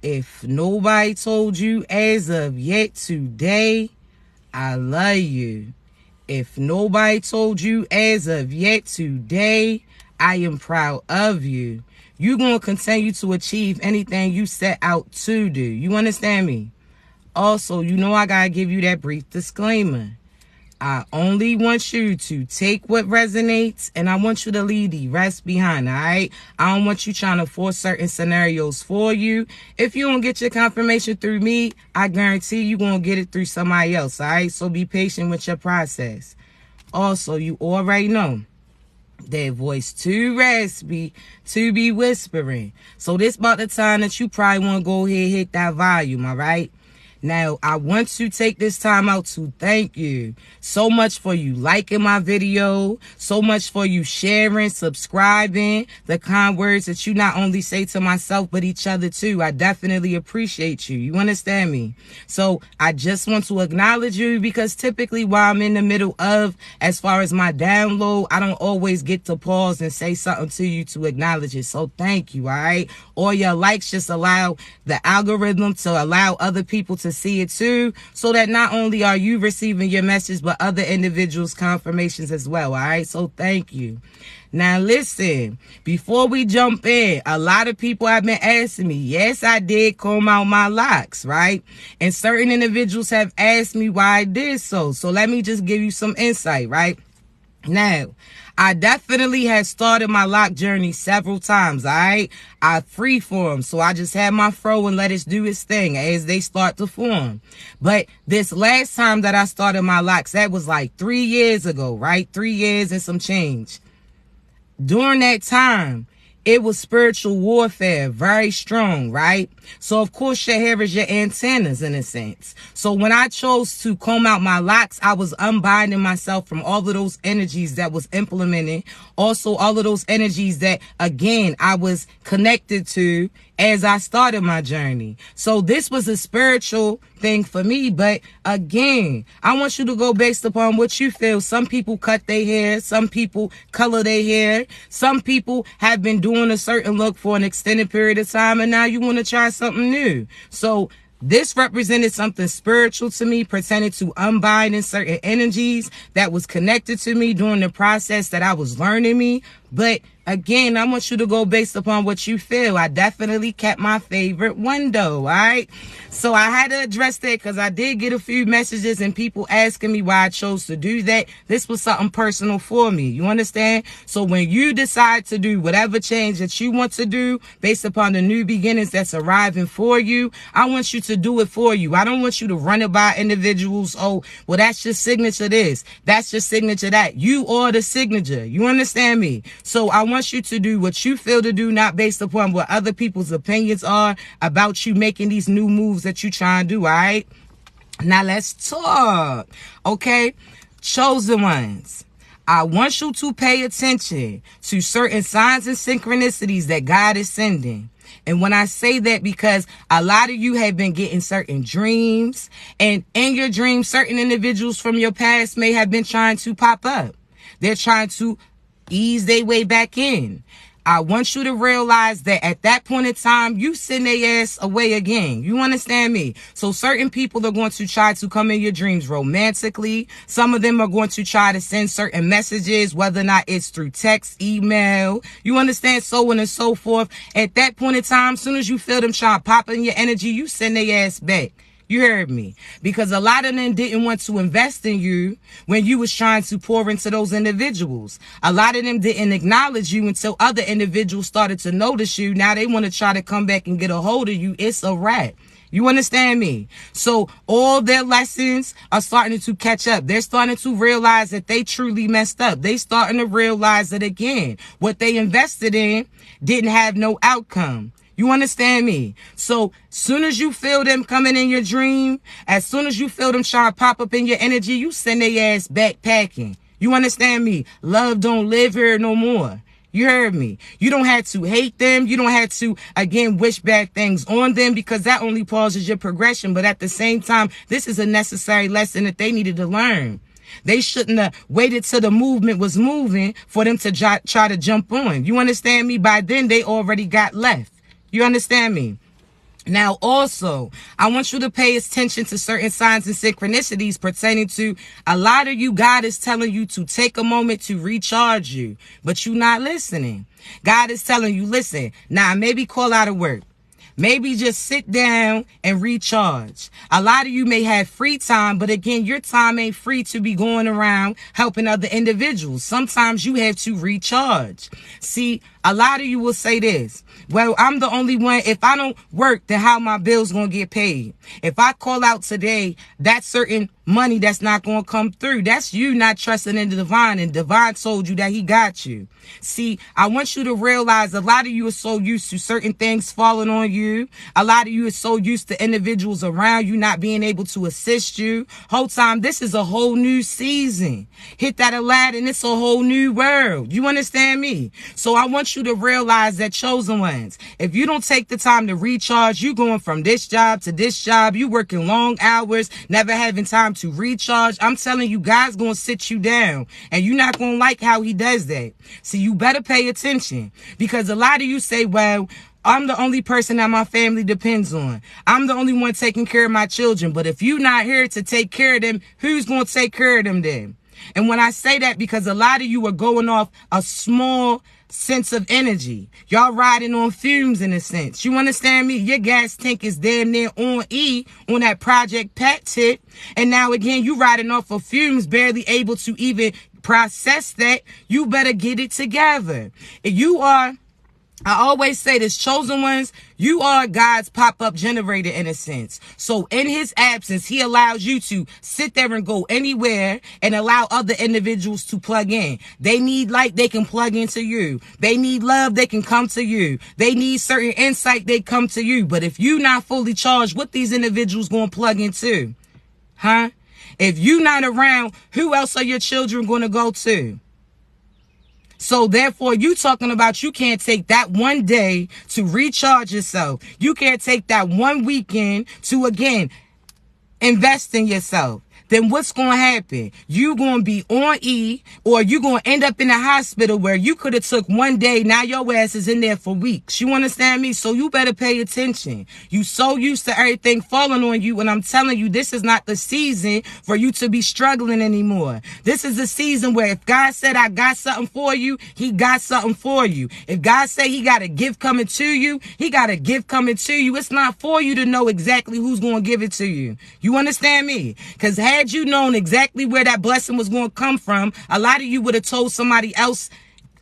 If nobody told you as of yet today, I love you. If nobody told you as of yet today, I am proud of you. You're going to continue to achieve anything you set out to do. You understand me? Also, you know I got to give you that brief disclaimer. I only want you to take what resonates, and I want you to leave the rest behind, all right? I don't want you trying to force certain scenarios for you. If you don't get your confirmation through me, I guarantee you're going to get it through somebody else, all right? So be patient with your process. Also, you already know that voice too raspy to be whispering. So this about the time that you probably want to go ahead and hit that volume, all right? Now, I want to take this time out to thank you so much for you liking my video, so much for you sharing, subscribing, the kind words that you not only say to myself, but each other too. I definitely appreciate you. You understand me? So I just want to acknowledge you because typically while I'm in the middle of, as far as my download, I don't always get to pause and say something to you to acknowledge it. So thank you, all right? All your likes just allow the algorithm to allow other people to see it too, so that not only are you receiving your message, but other individuals' confirmations as well, all right? So thank you. Now listen, before we jump in, a lot of people have been asking me, yes, I did comb out my locks, right? And certain individuals have asked me why I did so. So let me just give you some insight, right? Now, I definitely had started my lock journey several times, all right? I freeform, so I just had my fro and let it do its thing as they start to form. But this last time that I started my locks, that was like 3 years ago, right? 3 years and some change. During that time, it was spiritual warfare, very strong, right? So, of course, your hair is your antennas in a sense. So when I chose to comb out my locks, I was unbinding myself from all of those energies that was implemented. Also, all of those energies that, again, I was connected to as I started my journey. So this was a spiritual thing for me. But again, I want you to go based upon what you feel. Some people cut their hair. Some people color their hair. Some people have been doing a certain look for an extended period of time, and now you want to try something new. So this represented something spiritual to me, pertaining to unbinding certain energies that was connected to me during the process that I was learning me. But again, I want you to go based upon what you feel. I definitely kept my favorite window, all right? So I had to address that because I did get a few messages and people asking me why I chose to do that. This was something personal for me. You understand? So when you decide to do whatever change that you want to do based upon the new beginnings that's arriving for you, I want you to do it for you. I don't want you to run it by individuals. Oh, well, that's your signature this. That's your signature that. You are the signature. You understand me? So I want you to do what you feel to do, not based upon what other people's opinions are about you making these new moves that you try and do, all right? Now let's talk, okay? Chosen ones, I want you to pay attention to certain signs and synchronicities that God is sending. And when I say that, because a lot of you have been getting certain dreams, and in your dreams, certain individuals from your past may have been trying to pop up. They're trying to ease their way back in. I want you to realize that at that point in time, you send their ass away again. You understand me? So certain people are going to try to come in your dreams romantically. Some of them are going to try to send certain messages, whether or not it's through text, email. You understand? So on and so forth. At that point in time, as soon as you feel them trying to pop in your energy, you send their ass back. You heard me? Because a lot of them didn't want to invest in you when you was trying to pour into those individuals. A lot of them didn't acknowledge you until other individuals started to notice you. Now they want to try to come back and get a hold of you. It's a wrap. You understand me? So all their lessons are starting to catch up. They're starting to realize that they truly messed up. They starting to realize that, again, what they invested in didn't have no outcome. You understand me? So soon as you feel them coming in your dream, as soon as you feel them trying to pop up in your energy, you send their ass backpacking. You understand me? Love don't live here no more. You heard me? You don't have to hate them. You don't have to, again, wish bad things on them, because that only pauses your progression. But at the same time, this is a necessary lesson that they needed to learn. They shouldn't have waited till the movement was moving for them to try to jump on. You understand me? By then, they already got left. You understand me? Now, also, I want you to pay attention to certain signs and synchronicities pertaining to a lot of you. God is telling you to take a moment to recharge you, but you're not listening. God is telling you, listen, now maybe call out of work. Maybe just sit down and recharge. A lot of you may have free time, but again, your time ain't free to be going around helping other individuals. Sometimes you have to recharge. See, a lot of you will say this, well, I'm the only one. If I don't work, then how my bills going to get paid? If I call out today, that certain money that's not going to come through. That's you not trusting in the divine, and divine told you that he got you. See, I want you to realize a lot of you are so used to certain things falling on you. A lot of you are so used to individuals around you not being able to assist you. Whole time, this is a whole new season. Hit that Aladdin, it's a whole new world. You understand me? So I want you to realize that, chosen ones, if you don't take the time to recharge, you going from this job to this job, you working long hours, never having time to recharge. I'm telling you, God's going to sit you down, and you're not going to like how he does that. So you better pay attention, because a lot of you say, well, I'm the only person that my family depends on. I'm the only one taking care of my children. But if you're not here to take care of them, who's going to take care of them then? And when I say that, because a lot of you are going off a small sense of energy. Y'all riding on fumes in a sense. You understand me? Your gas tank is damn near on E on that Project Pat tip. And now again, you riding off of fumes, barely able to even process that. You better get it together. If you are, I always say this, chosen ones, you are God's pop-up generator in a sense. So in his absence, he allows you to sit there and go anywhere and allow other individuals to plug in. They need light, they can plug into you. They need love, they can come to you. They need certain insight, they come to you. But if you're not fully charged, what these individuals going to plug into? Huh? If you're not around, who else are your children going to go to? So therefore, you talking about you can't take that one day to recharge yourself. You can't take that one weekend to, again, invest in yourself. Then what's going to happen? You going to be on E, or you going to end up in a hospital where you could have took one day. Now your ass is in there for weeks. You understand me? So you better pay attention. You so used to everything falling on you. And I'm telling you, this is not the season for you to be struggling anymore. This is the season where if God said, I got something for you, he got something for you. If God said he got a gift coming to you, he got a gift coming to you. It's not for you to know exactly who's going to give it to you. You understand me? Because had you known exactly where that blessing was going to come from, a lot of you would have told somebody else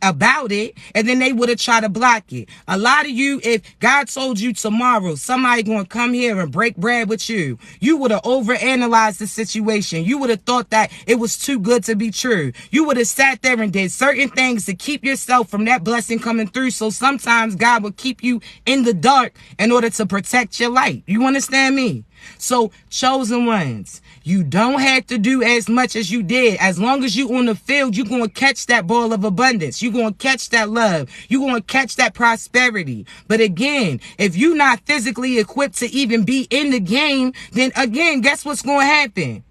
about it, and then they would have tried to block it. A lot of you, if God told you tomorrow somebody going to come here and break bread with you, you would have overanalyzed the situation. You would have thought that it was too good to be true. You would have sat there and did certain things to keep yourself from that blessing coming through. So sometimes God will keep you in the dark in order to protect your light. You understand me? So, chosen ones, you don't have to do as much as you did. As long as you on the field, you're going to catch that ball of abundance. You're going to catch that love. You're going to catch that prosperity. But again, if you're not physically equipped to even be in the game, then again, guess what's going to happen?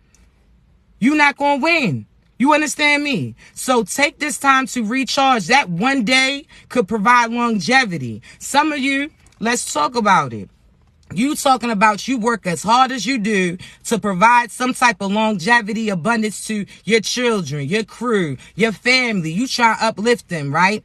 You're not going to win. You understand me? So take this time to recharge. That one day could provide longevity. Some of you, let's talk about it. You talking about you work as hard as you do to provide some type of longevity, abundance to your children, your crew, your family. You try to uplift them, right?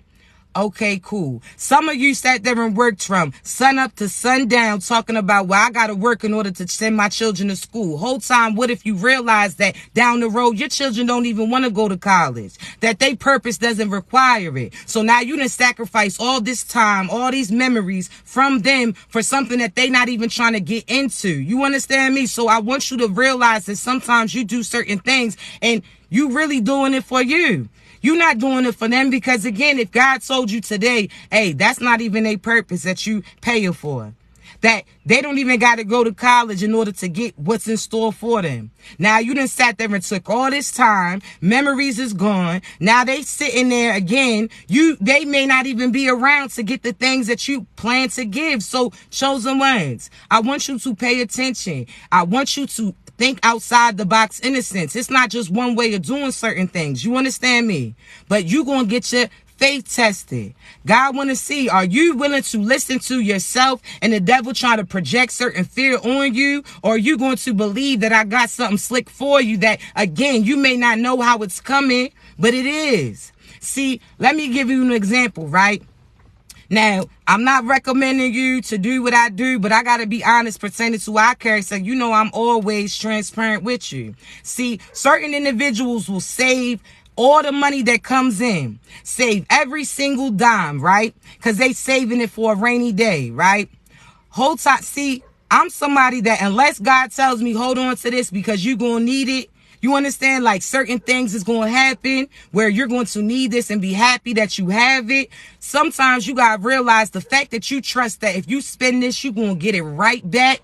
Okay, cool. Some of you sat there and worked from sun up to sundown talking about, well, I got to work in order to send my children to school. Whole time, what if you realize that down the road, your children don't even want to go to college, that their purpose doesn't require it. So now you done sacrifice all this time, all these memories from them for something that they not even trying to get into. You understand me? So I want you to realize that sometimes you do certain things and you really doing it for you. You're not doing it for them, because again, if God told you today, hey, that's not even a purpose that you paying for. That they don't even got to go to college in order to get what's in store for them. Now you done sat there and took all this time. Memories is gone. Now they sitting there again. They may not even be around to get the things that you plan to give. So, chosen ones, I want you to pay attention. I want you to think outside the box in a sense. It's not just one way of doing certain things. You understand me? But you going to get your faith tested. God want to see, are you willing to listen to yourself and the devil trying to project certain fear on you? Or are you going to believe that I got something slick for you that, again, you may not know how it's coming, but it is. See, let me give you an example, right? Now, I'm not recommending you to do what I do, but I got to be honest pertaining to our character. You know I'm always transparent with you. See, certain individuals will save all the money that comes in, save every single dime, right? Because they saving it for a rainy day, right? Whole time, see, I'm somebody that unless God tells me, hold on to this because you're going to need it, you understand, like certain things is going to happen where you're going to need this and be happy that you have it. Sometimes you got to realize the fact that you trust that if you spend this, you're going to get it right back.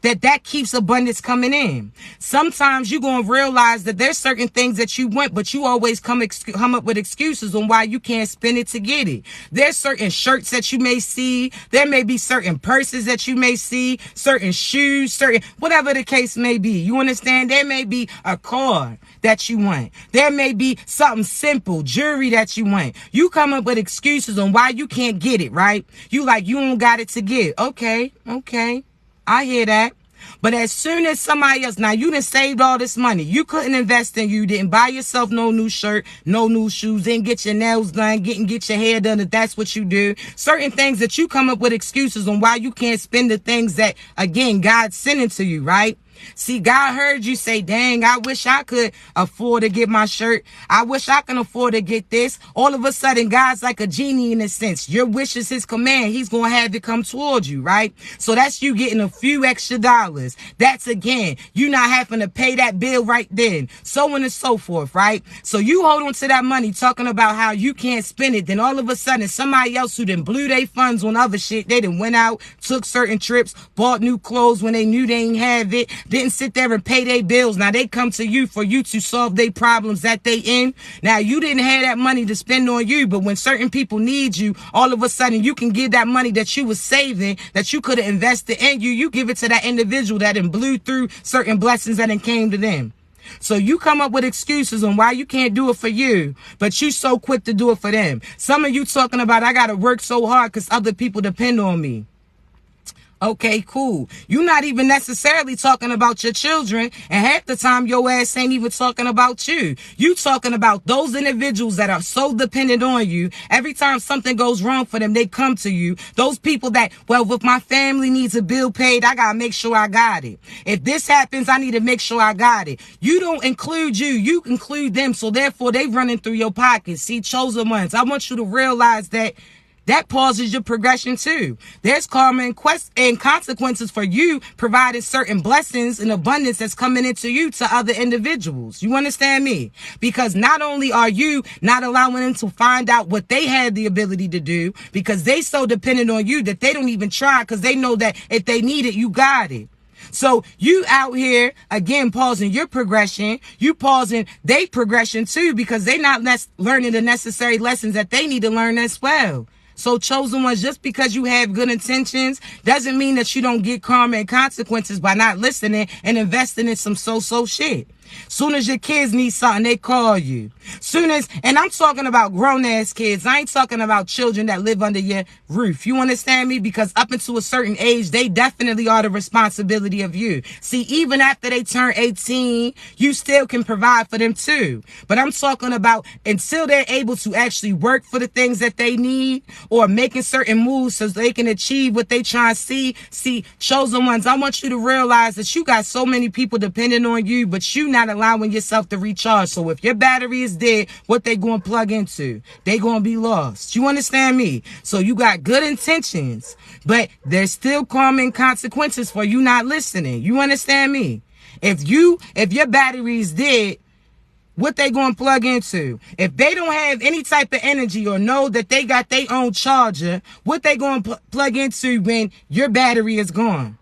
That keeps abundance coming in. Sometimes you're going to realize that there's certain things that you want, but you always come up with excuses on why you can't spend it to get it. There's certain shirts that you may see. There may be certain purses that you may see, certain shoes, certain, whatever the case may be. You understand? There may be a car that you want. There may be something simple, jewelry that you want. You come up with excuses on why you can't get it, right? You like, you don't got it to get. Okay. I hear that. But as soon as somebody else, now you done saved all this money. You couldn't invest in you, didn't buy yourself no new shirt, no new shoes, didn't get your nails done, get your hair done if that's what you do. Certain things that you come up with excuses on why you can't spend the things that, again, God's sending to you, right? See, God heard you say, dang, I wish I could afford to get my shirt. I wish I can afford to get this. All of a sudden, God's like a genie in a sense. Your wish is his command. He's going to have it come towards you, right? So that's you getting a few extra dollars. That's, again, you not having to pay that bill right then. So on and so forth, right? So you hold on to that money talking about how you can't spend it. Then all of a sudden, somebody else who done blew their funds on other shit, they done went out, took certain trips, bought new clothes when they knew they ain't have it, didn't sit there and pay their bills. Now they come to you for you to solve their problems that they in. Now you didn't have that money to spend on you, but when certain people need you, all of a sudden you can give that money that you was saving, that you could have invested in you, you give it to that individual that done blew through certain blessings that done came to them. So you come up with excuses on why you can't do it for you, but you so quick to do it for them. Some of you talking about, I got to work so hard because other people depend on me. Okay, cool. You're not even necessarily talking about your children, and half the time your ass ain't even talking about you. You talking about those individuals that are so dependent on you. Every time something goes wrong for them, they come to you. Those people that, well, if my family needs a bill paid, I gotta make sure I got it. If this happens, I need to make sure I got it. You don't include you, you include them, so therefore they running through your pockets. See, chosen ones, I want you to realize that pauses your progression too. There's karma and consequences for you providing certain blessings and abundance that's coming into you to other individuals. You understand me? Because not only are you not allowing them to find out what they had the ability to do, because they so dependent on you that they don't even try because they know that if they need it, you got it. So you out here, again, pausing your progression, you pausing their progression too, because they not learning the necessary lessons that they need to learn as well. So chosen ones, just because you have good intentions doesn't mean that you don't get karma and consequences by not listening and investing in some so-so shit. Soon as your kids need something, they call you. And I'm talking about grown-ass kids. I ain't talking about children that live under your roof. You understand me? Because up until a certain age, they definitely are the responsibility of you. See, even after they turn 18, you still can provide for them too. But I'm talking about until they're able to actually work for the things that they need or making certain moves so they can achieve what they try to see. See, chosen ones, I want you to realize that you got so many people depending on you, but you not allowing yourself to recharge. So if your battery is dead, what they going to plug into? They going to be lost. You understand me? So you got good intentions, but there's still karma and consequences for you not listening. You understand me? If your battery is dead, what they going to plug into? If they don't have any type of energy or know that they got their own charger, what they going to plug into when your battery is gone?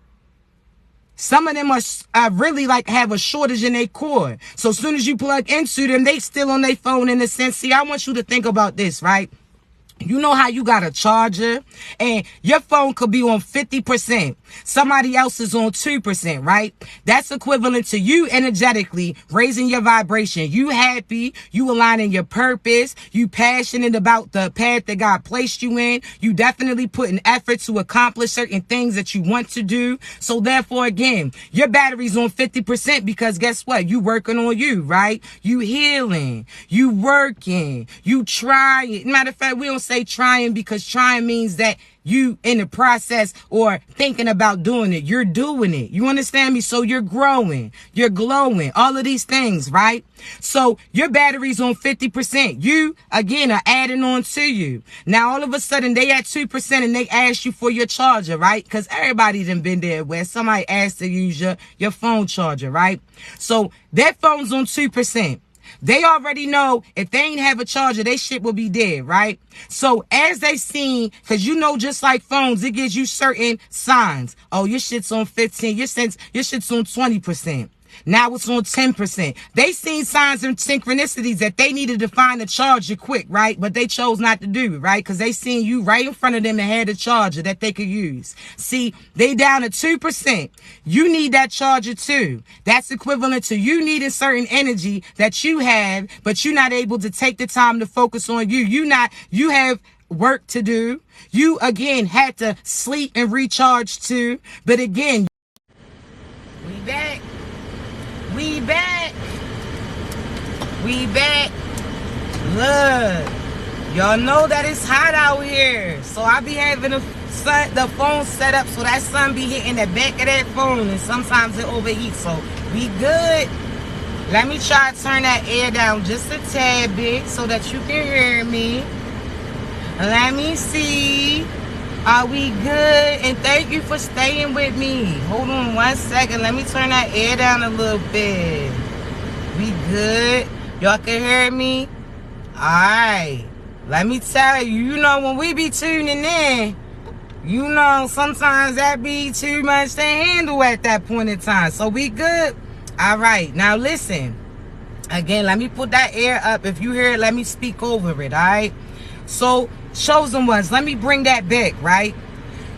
Some of them are really like have a shortage in their cord. So as soon as you plug into them, they still on their phone in a sense. See, I want you to think about this, right? You know how you got a charger and your phone could be on 50%. Somebody else is on 2%, right? That's equivalent to you energetically raising your vibration. You happy, you aligning your purpose, you passionate about the path that God placed you in. You definitely put an effort to accomplish certain things that you want to do. So therefore, again, your battery's on 50% because guess what? You working on you, right? You healing, you working, you trying. Matter of fact, we don't say trying because trying means that you in the process or thinking about doing it. You're doing it. You understand me? So you're growing, you're glowing, all of these things, right? So your battery's on 50%. You, again, are adding on to you. Now, all of a sudden, they at 2% and they ask you for your charger, right? Because everybody done been there where somebody asked to use your phone charger, right? So that phone's on 2%. They already know if they ain't have a charger, they shit will be dead, right? So as they seen, because you know, just like phones, it gives you certain signs. Oh, your shit's on 15, your shit's on 20%. Now it's on 10%. They seen signs and synchronicities that they needed to find a charger quick, right? But they chose not to do it, right? Because they seen you right in front of them and had a charger that they could use. See, they down to 2%. You need that charger too. That's equivalent to you needing certain energy that you have, but you're not able to take the time to focus on you. You have work to do. You, again, had to sleep and recharge too. But again, we back. We back. We back. Look, y'all know that it's hot out here. So I be having the phone set up so that sun be hitting the back of that phone and sometimes it overheats. So we good. Let me try to turn that air down just a tad bit so that you can hear me. Let me see. Are we good? And thank you for staying with me. Hold on 1 second. Let me turn that air down a little bit. We good? Y'all can hear me? Alright. Let me tell you, you know, when we be tuning in, you know, sometimes that be too much to handle at that point in time. So we good? Alright. Now listen. Again, let me put that air up. If you hear it, let me speak over it. Alright? So, chosen ones, let me bring that back, right?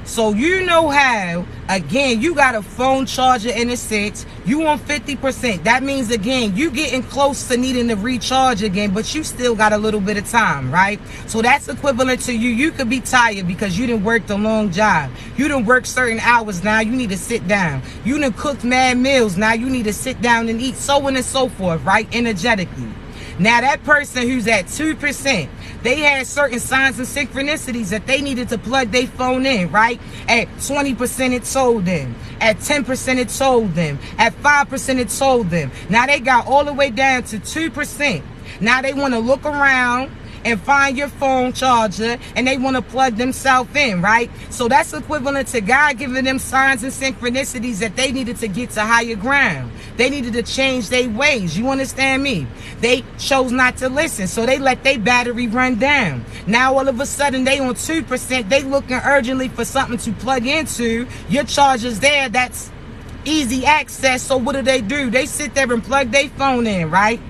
So you know how, again, you got a phone charger in a sense, you on 50%. That means, again, you getting close to needing to recharge again, but you still got a little bit of time, right? So that's equivalent to you could be tired because you done worked a long job. You done worked certain hours, now you need to sit down. You done cooked mad meals, now you need to sit down and eat, so on and so forth, right? Energetically. Now that person who's at 2%, they had certain signs and synchronicities that they needed to plug their phone in, right? At 20% it told them. At 10% it told them. At 5% it told them. Now they got all the way down to 2%. Now they want to look around and find your phone charger and they want to plug themselves in, right? So that's equivalent to God giving them signs and synchronicities that they needed to get to higher ground. They needed to change their ways. You understand me? They chose not to listen, so they let their battery run down. Now all of a sudden they on 2%, they looking urgently for something to plug into. Your charger's there, that's easy access, so what do? They sit there and plug their phone in, right?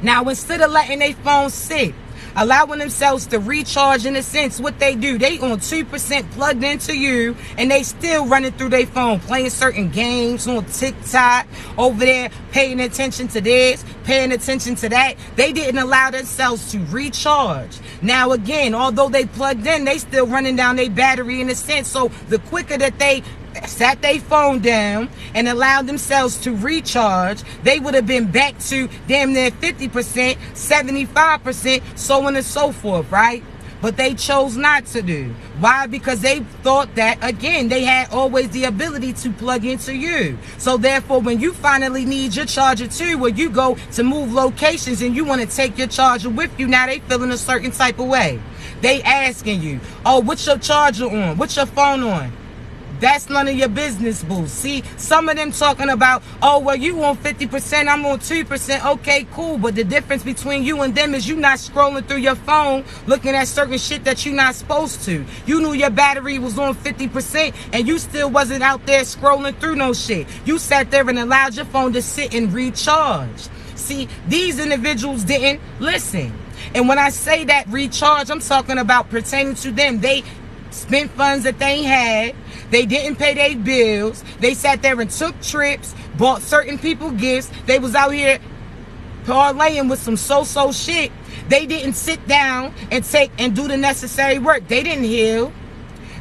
Now instead of letting their phone sit, allowing themselves to recharge in a sense, what they do, they on 2% plugged into you and they still running through their phone, playing certain games on TikTok, over there paying attention to this, paying attention to that. They didn't allow themselves to recharge. Now again, although they plugged in, they still running down their battery in a sense. So the quicker that they sat their phone down and allowed themselves to recharge, they would have been back to damn near 50%, 75%, so on and so forth, right? But they chose not to do. Why? Because they thought that, again, they had always the ability to plug into you. So therefore, when you finally need your charger too, where you go to move locations and you want to take your charger with you, now they feeling a certain type of way. They asking you, oh, what's your charger on? What's your phone on? That's none of your business, boo. See, some of them talking about, oh, well, you on 50%, I'm on 2%. Okay, cool. But the difference between you and them is you not scrolling through your phone looking at certain shit that you're not supposed to. You knew your battery was on 50% and you still wasn't out there scrolling through no shit. You sat there and allowed your phone to sit and recharge. See, these individuals didn't listen. And when I say that recharge, I'm talking about pertaining to them. They spent funds that they ain't had. They didn't pay their bills. They sat there and took trips, bought certain people gifts. They was out here parlaying with some so-so shit. They didn't sit down and take and do the necessary work. They didn't heal.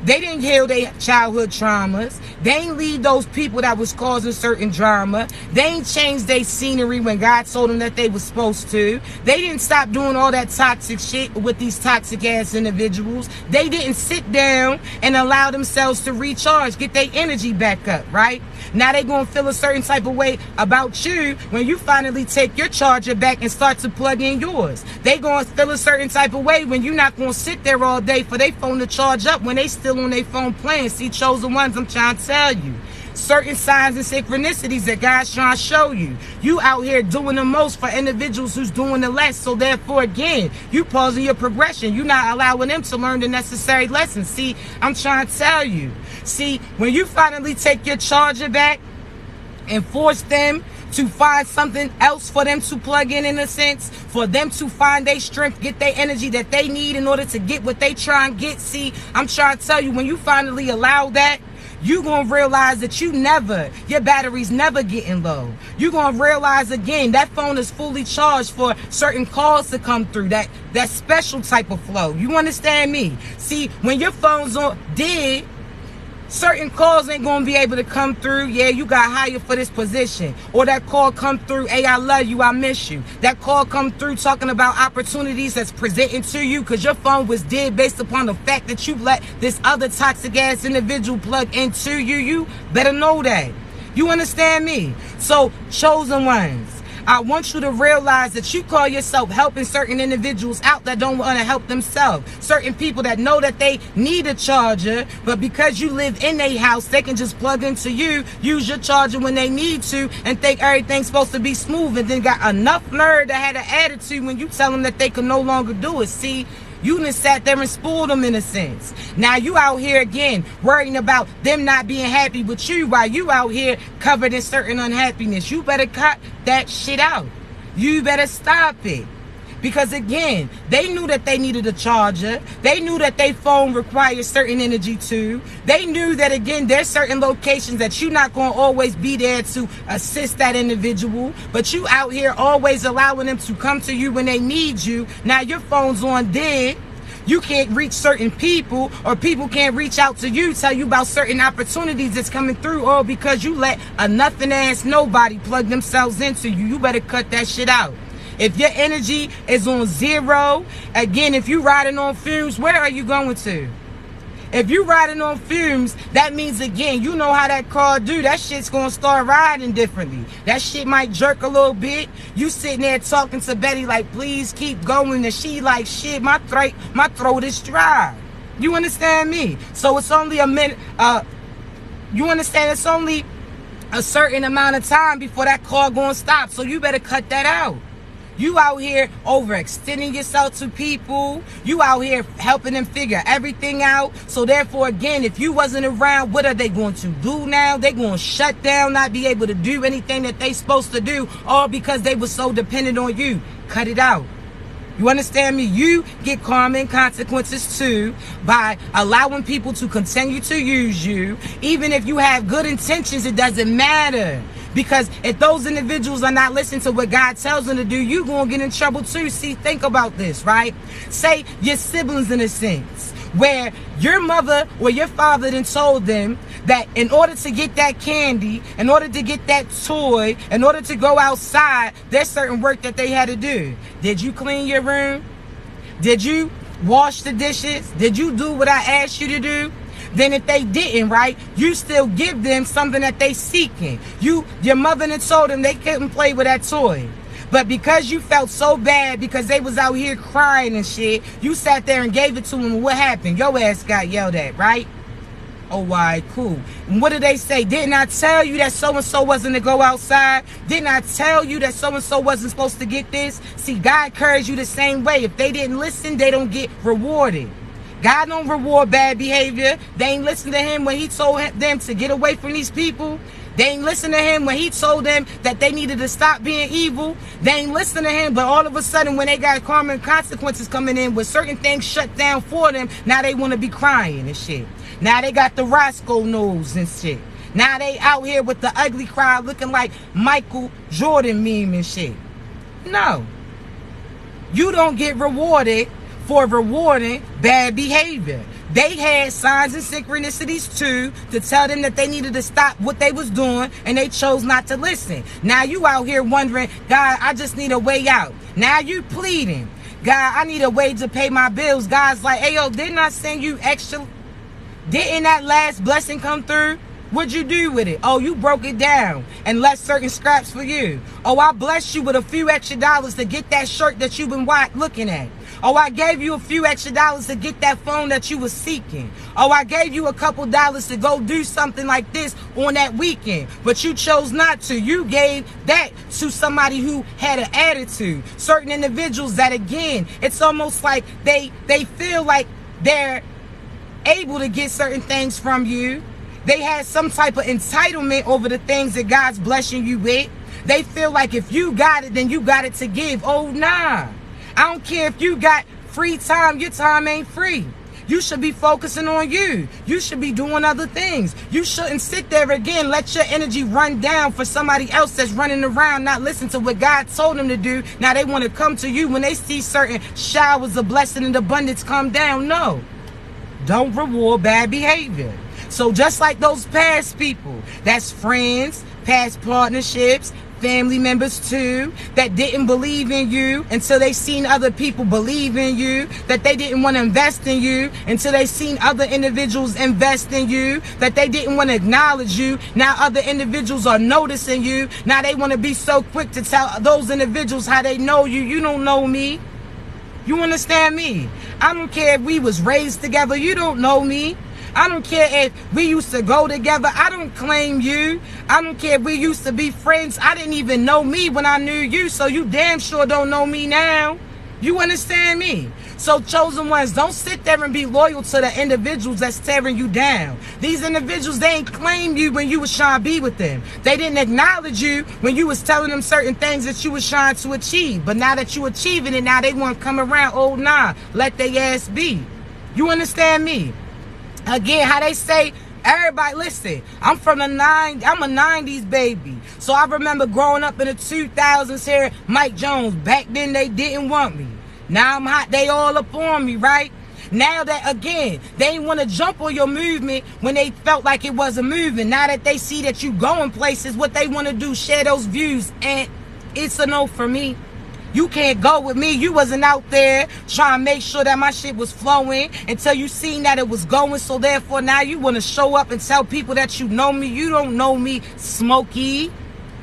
They didn't heal their childhood traumas. They ain't leave those people that was causing certain drama. They ain't changed their scenery when God told them that they was supposed to. They didn't stop doing all that toxic shit with these toxic ass individuals. They didn't sit down and allow themselves to recharge, get their energy back up, right? Now they gonna feel a certain type of way about you when you finally take your charger back and start to plug in yours. They gonna feel a certain type of way when you're not gonna sit there all day for their phone to charge up when they still on their phone playing. See, chosen ones, I'm trying to tell you. Certain signs and synchronicities that God's trying to show you. You out here doing the most for individuals who's doing the less. So therefore, again, you pausing your progression. You're not allowing them to learn the necessary lessons. See, I'm trying to tell you. See, when you finally take your charger back and force them to find something else for them to plug in a sense, for them to find their strength, get their energy that they need in order to get what they try and get. See, I'm trying to tell you, when you finally allow that, you're going to realize that your battery's never getting low. You're going to realize again, that phone is fully charged for certain calls to come through, that special type of flow. You understand me? See, when your phone's on dead, certain calls ain't gonna be able to come through. Yeah, you got hired for this position. Or that call come through, hey, I love you, I miss you. That call come through talking about opportunities that's presented to you because your phone was dead based upon the fact that you let this other toxic ass individual plug into you. You better know that. You understand me? So, chosen ones, I want you to realize that you call yourself helping certain individuals out that don't want to help themselves. Certain people that know that they need a charger, but because you live in a house, they can just plug into you, use your charger when they need to, and think everything's supposed to be smooth, and then got enough nerve that had an attitude when you tell them that they can no longer do it. See, you done sat there and spoiled them in a sense. Now you out here again worrying about them not being happy with you while you out here covered in certain unhappiness. You better cut that shit out. You better stop it. Because again, they knew that they needed a charger. They knew that their phone requires certain energy too. They knew that again, there's certain locations that you're not going to always be there to assist that individual. But you out here always allowing them to come to you when they need you. Now your phone's on dead. You can't reach certain people, or people can't reach out to you, tell you about certain opportunities that's coming through, all because you let a nothing ass nobody plug themselves into you. You better cut that shit out. If your energy is on zero, again, if you riding on fumes, where are you going to? If you riding on fumes, that means, again, you know how that car do. That shit's going to start riding differently. That shit might jerk a little bit. You sitting there talking to Betty like, please keep going. And she like, shit, my throat is dry. You understand me? So it's only a minute. You understand? It's only a certain amount of time before that car going to stop. So you better cut that out. You out here overextending yourself to people. You out here helping them figure everything out. So therefore, again, if you wasn't around, what are they going to do now? They going to shut down, not be able to do anything that they supposed to do, all because they were so dependent on you. Cut it out. You understand me? You get karma and consequences too by allowing people to continue to use you. Even if you have good intentions, it doesn't matter. Because if those individuals are not listening to what God tells them to do, you're going to get in trouble too. See, think about this, right? Say your siblings in a sense, where your mother or your father then told them that in order to get that candy, in order to get that toy, in order to go outside, there's certain work that they had to do. Did you clean your room? Did you wash the dishes? Did you do what I asked you to do? Then if they didn't, right, you still give them something that they seeking. Your mother done told them they couldn't play with that toy. But because you felt so bad because they was out here crying and shit, you sat there and gave it to them. What happened? Your ass got yelled at, right? Oh, why? Cool. And what did they say? Didn't I tell you that so-and-so wasn't to go outside? Didn't I tell you that so-and-so wasn't supposed to get this? See, God encouraged you the same way. If they didn't listen, they don't get rewarded. God don't reward bad behavior. They ain't listen to him when he told them to get away from these people. They ain't listen to him when he told them that they needed to stop being evil. They ain't listen to him, but all of a sudden when they got karma and consequences coming in with certain things shut down for them, now they want to be crying and shit. Now they got the Roscoe nose and shit. Now they out here with the ugly crowd looking like Michael Jordan meme and shit. No. You don't get rewarded for rewarding bad behavior. They had signs and synchronicities too to tell them that they needed to stop what they was doing, and they chose not to listen. Now you out here wondering, God, I just need a way out. Now you pleading, God, I need a way to pay my bills. God's like, hey, yo, didn't I send you extra? Didn't that last blessing come through? What'd you do with it? Oh, you broke it down and left certain scraps for you. Oh, I blessed you with a few extra dollars to get that shirt that you've been looking at. Oh, I gave you a few extra dollars to get that phone that you was seeking. Oh, I gave you a couple dollars to go do something like this on that weekend, but you chose not to. You gave that to somebody who had an attitude. Certain individuals that, again, it's almost like they feel like they're able to get certain things from you. They had some type of entitlement over the things that God's blessing you with. They feel like if you got it, then you got it to give. Oh, nah. I don't care if you got free time. Your time ain't free. You should be focusing on you. You should be doing other things. You shouldn't sit there again, let your energy run down for somebody else that's running around, not listen to what God told them to do. Now they want to come to you when they see certain showers of blessing and abundance come down. No. Don't reward bad behavior. So just like those past people, that's friends, past partnerships, family members too, that didn't believe in you until they seen other people believe in you, that they didn't want to invest in you until they seen other individuals invest in you, that they didn't want to acknowledge you. Now other individuals are noticing you. Now they want to be so quick to tell those individuals how they know you. You don't know me. You understand me? I don't care if we was raised together. You don't know me. I don't care if we used to go together. I don't claim you. I don't care if we used to be friends. I didn't even know me when I knew you, so you damn sure don't know me now. You understand me? So chosen ones, don't sit there and be loyal to the individuals that's tearing you down. These individuals, they ain't claim you when you was trying to be with them. They didn't acknowledge you when you was telling them certain things that you was trying to achieve. But now that you achieving it, now they want to come around. Oh, nah, let their ass be. You understand me? Again, how they say, everybody, listen, I'm from the I'm a 90s baby. So I remember growing up in the 2000s here, Mike Jones. Back then, they didn't want me. Now I'm hot, they all up on me, right? Now that, again, they ain't want to jump on your movement when they felt like it was a movement. Now that they see that you going places, what they want to do, share those views. And it's a no for me. You can't go with me. You wasn't out there trying to make sure that my shit was flowing until you seen that it was going. So therefore now you want to show up and tell people that you know me. You don't know me, Smokey.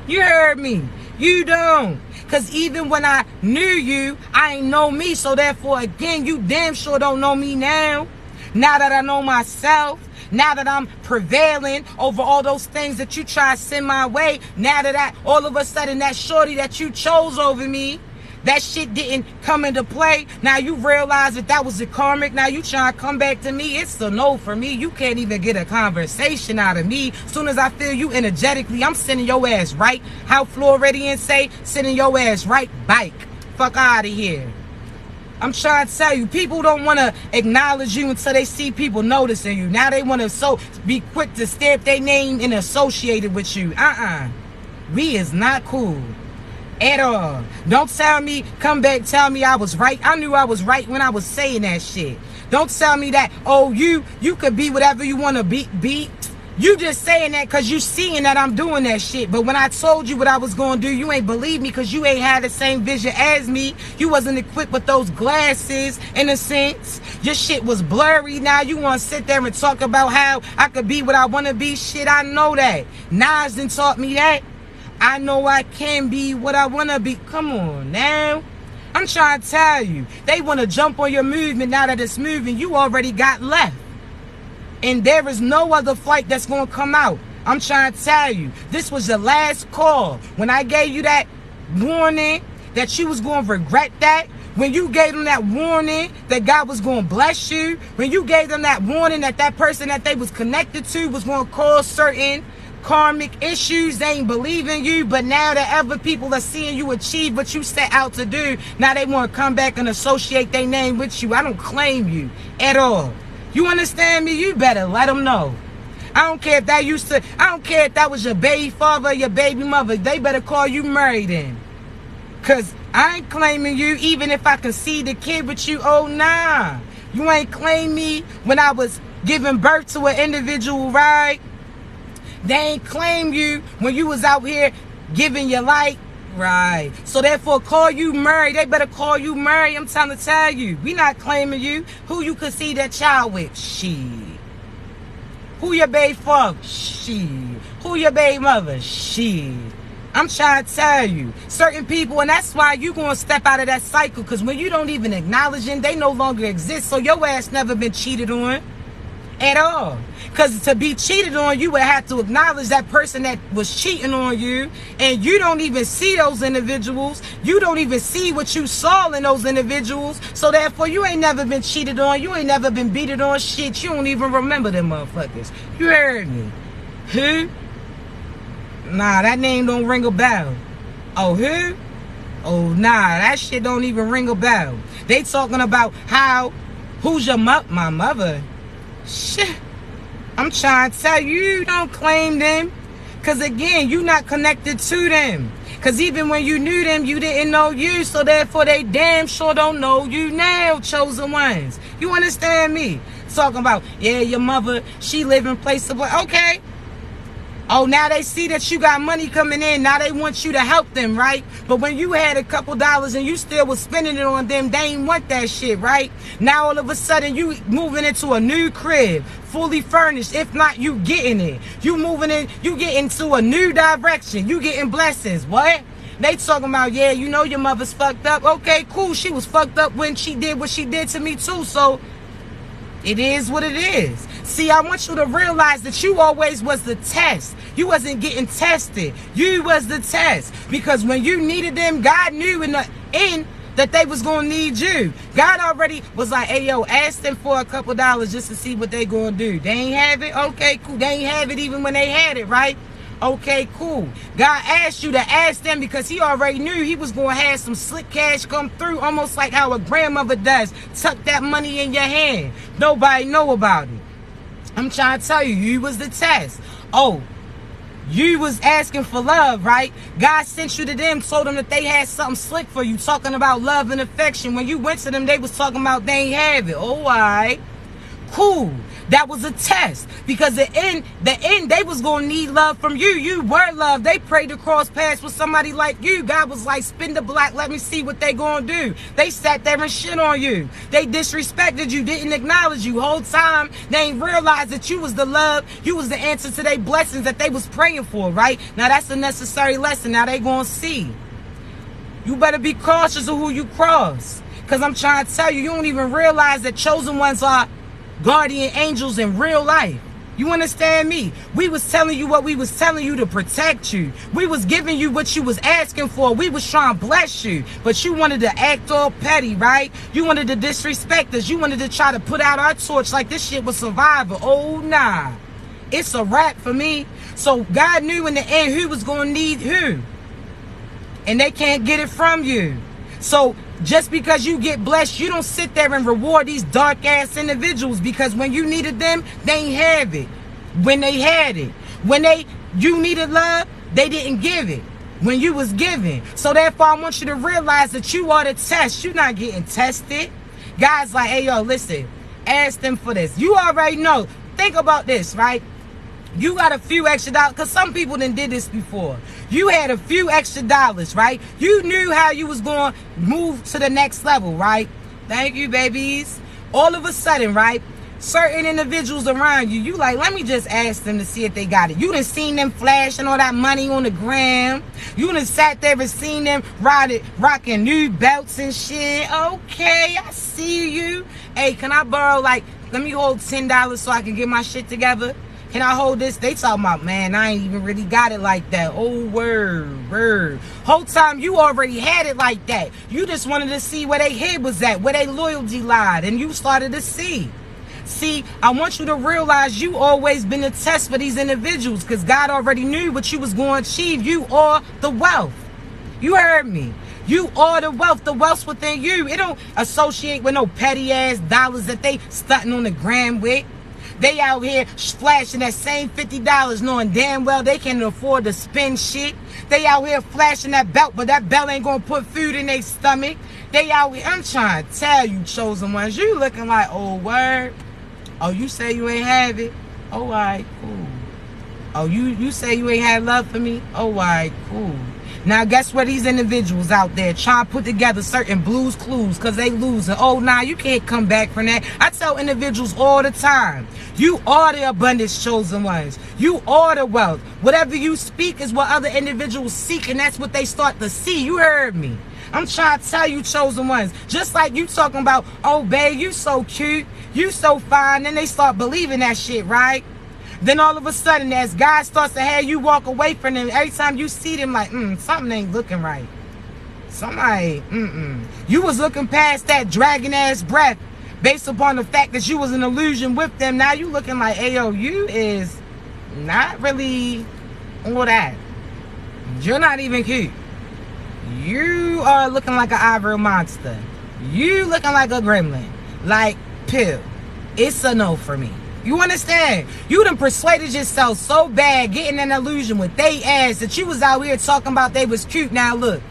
You heard me. You don't. Because even when I knew you, I ain't know me. So therefore, again, you damn sure don't know me now. Now that I know myself. Now that I'm prevailing over all those things that you try to send my way. Now that all of a sudden that shorty that you chose over me, that shit didn't come into play. Now you realize that was a karmic. Now you trying to come back to me. It's a no for me. You can't even get a conversation out of me. Soon as I feel you energetically, I'm sending your ass right. How Floridians say, sending your ass right. Bike. Fuck out of here. I'm trying to tell you, people don't want to acknowledge you until they see people noticing you. Now they want to be quick to stamp their name and associate it with you. We is not cool. At all. Don't tell me, come back, tell me I was right. I knew I was right when I was saying that shit. Don't tell me that, oh, you could be whatever you want to be. You just saying that because you seeing that I'm doing that shit. But when I told you what I was going to do, you ain't believe me because you ain't had the same vision as me. You wasn't equipped with those glasses, in a sense. Your shit was blurry. Now you want to sit there and talk about how I could be what I want to be. Shit, I know that. Nas done taught me that. I know I can be what I want to be. Come on now. I'm trying to tell you. They want to jump on your movement. Now that it's moving, you already got left. And there is no other flight that's going to come out. I'm trying to tell you. This was your last call. When I gave you that warning that you was going to regret that. When you gave them that warning that God was going to bless you. When you gave them that warning that that person that they was connected to was going to cause certain karmic issues, they ain't believing you. But now that other people are seeing you achieve what you set out to do, now they want to come back and associate their name with you. I don't claim you at all. You understand me? You better let them know. I don't care if that was your baby father or your baby mother. They better call you married in. Because I ain't claiming you even if I can see the kid with you. Oh, nah. You ain't claim me when I was giving birth to an individual, right? They ain't claim you when you was out here giving your life, right? So therefore, call you married. They better call you married. I'm trying to tell you. We not claiming you. Who you could see that child with? She. Who your baby father? She. Who your baby mother? She. I'm trying to tell you. Certain people, and that's why you going to step out of that cycle, because when you don't even acknowledge them, they no longer exist. So your ass never been cheated on at all. Because to be cheated on, you would have to acknowledge that person that was cheating on you, and you don't even see those individuals. You don't even see what you saw in those individuals. So therefore, you ain't never been cheated on. You ain't never been beaten on shit. You don't even remember them motherfuckers. You heard me. Who? Nah, that name don't ring a bell. Oh, who? Oh, nah, that shit don't even ring a bell. They talking about who's your my mother? Shit. I'm trying to tell you, you don't claim them. Because again, you not connected to them. Because even when you knew them, you didn't know you. So therefore, they damn sure don't know you now, chosen ones. You understand me? Talking about, yeah, your mother, she live in place of, okay. Oh, now they see that you got money coming in. Now they want you to help them, right? But when you had a couple dollars and you still was spending it on them, they ain't want that shit, right? Now all of a sudden you moving into a new crib, fully furnished. If not, you getting it. You moving in, you get into a new direction. You getting blessings. What? They talking about, yeah, you know your mother's fucked up. Okay, cool. She was fucked up when she did what she did to me too. So it is what it is. See, I want you to realize that you always was the test. You wasn't getting tested. You was the test. Because when you needed them, God knew in the end that they was going to need you. God already was like, hey, yo, ask them for a couple dollars just to see what they going to do. They ain't have it? Okay, cool. They ain't have it even when they had it, right? Okay, cool. God asked you to ask them because he already knew he was going to have some slick cash come through, almost like how a grandmother does. Tuck that money in your hand. Nobody know about it. I'm trying to tell you, you was the test. Oh, you was asking for love, right? God sent you to them, told them that they had something slick for you, talking about love and affection. When you went to them, they was talking about they ain't have it. Oh, all right. Cool. That was a test. Because the end, they was going to need love from you. You were loved. They prayed to cross paths with somebody like you. God was like, spin the block, let me see what they going to do. They sat there and shit on you. They disrespected you, didn't acknowledge you. Whole time, they ain't realized that you was the love. You was the answer to their blessings that they was praying for, right? Now, that's a necessary lesson. Now, they going to see. You better be cautious of who you cross. Because I'm trying to tell you, you don't even realize that chosen ones are guardian angels in real life. You understand me? We was telling you what we was telling you to protect you. We was giving you what you was asking for. We was trying to bless you. But you wanted to act all petty, right? You wanted to disrespect us. You wanted to try to put out our torch like this shit was survival. Oh, nah. It's a wrap for me. So God knew in the end who was going to need who. And they can't get it from you. So just because you get blessed, you don't sit there and reward these dark ass individuals, because when you needed them, they ain't have it. When they had it, you needed love, they didn't give it when you was giving. So therefore, I want you to realize that you are the test. You're not getting tested. God's like, hey, yo, listen, ask them for this. You already know. Think about this, right? You got a few extra dollars, because some people done did this before. You had a few extra dollars, right? You knew how you was going to move to the next level, right? Thank you, babies. All of a sudden, right, certain individuals around you, you like, let me just ask them to see if they got it. You done seen them flashing all that money on the gram. You done sat there and seen them rocking new belts and shit. Okay, I see you. Hey, can I borrow, like, let me hold $10 so I can get my shit together? Can I hold this? They talking about, man, I ain't even really got it like that. Oh, word. Whole time you already had it like that. You just wanted to see where their head was at, where their loyalty lied, and you started to see. See, I want you to realize you always been a test for these individuals, because God already knew what you was going to achieve. You are the wealth. You heard me. You are the wealth's within you. It don't associate with no petty ass dollars that they stunting on the gram with. They out here flashing that same $50 knowing damn well they can't afford to spend shit. They out here flashing that belt, but that belt ain't gonna put food in their stomach. They out here, I'm trying to tell you, chosen ones, you looking like, oh, word. Oh, you say you ain't have it? Oh, all right, cool. Oh, you say you ain't had love for me? Oh, all right, cool. Now, guess what? These individuals out there trying to put together certain blues clues because they losing. Oh, nah, you can't come back from that. I tell individuals all the time, you are the abundance chosen ones. You are the wealth. Whatever you speak is what other individuals seek, and that's what they start to see. You heard me. I'm trying to tell you, chosen ones, just like you talking about, oh, babe, you so cute, you so fine, then they start believing that shit, right? Then all of a sudden, as God starts to have you walk away from them, every time you see them, like, something ain't looking right. Somebody, You was looking past that dragon-ass breath based upon the fact that you was an illusion with them. Now you looking like, ayo, you is not really all that. You're not even cute. You are looking like an ivory monster. You looking like a gremlin. Like, pill. It's a no for me. You understand? You done persuaded yourself so bad getting an illusion with they ass that you was out here talking about they was cute. Now look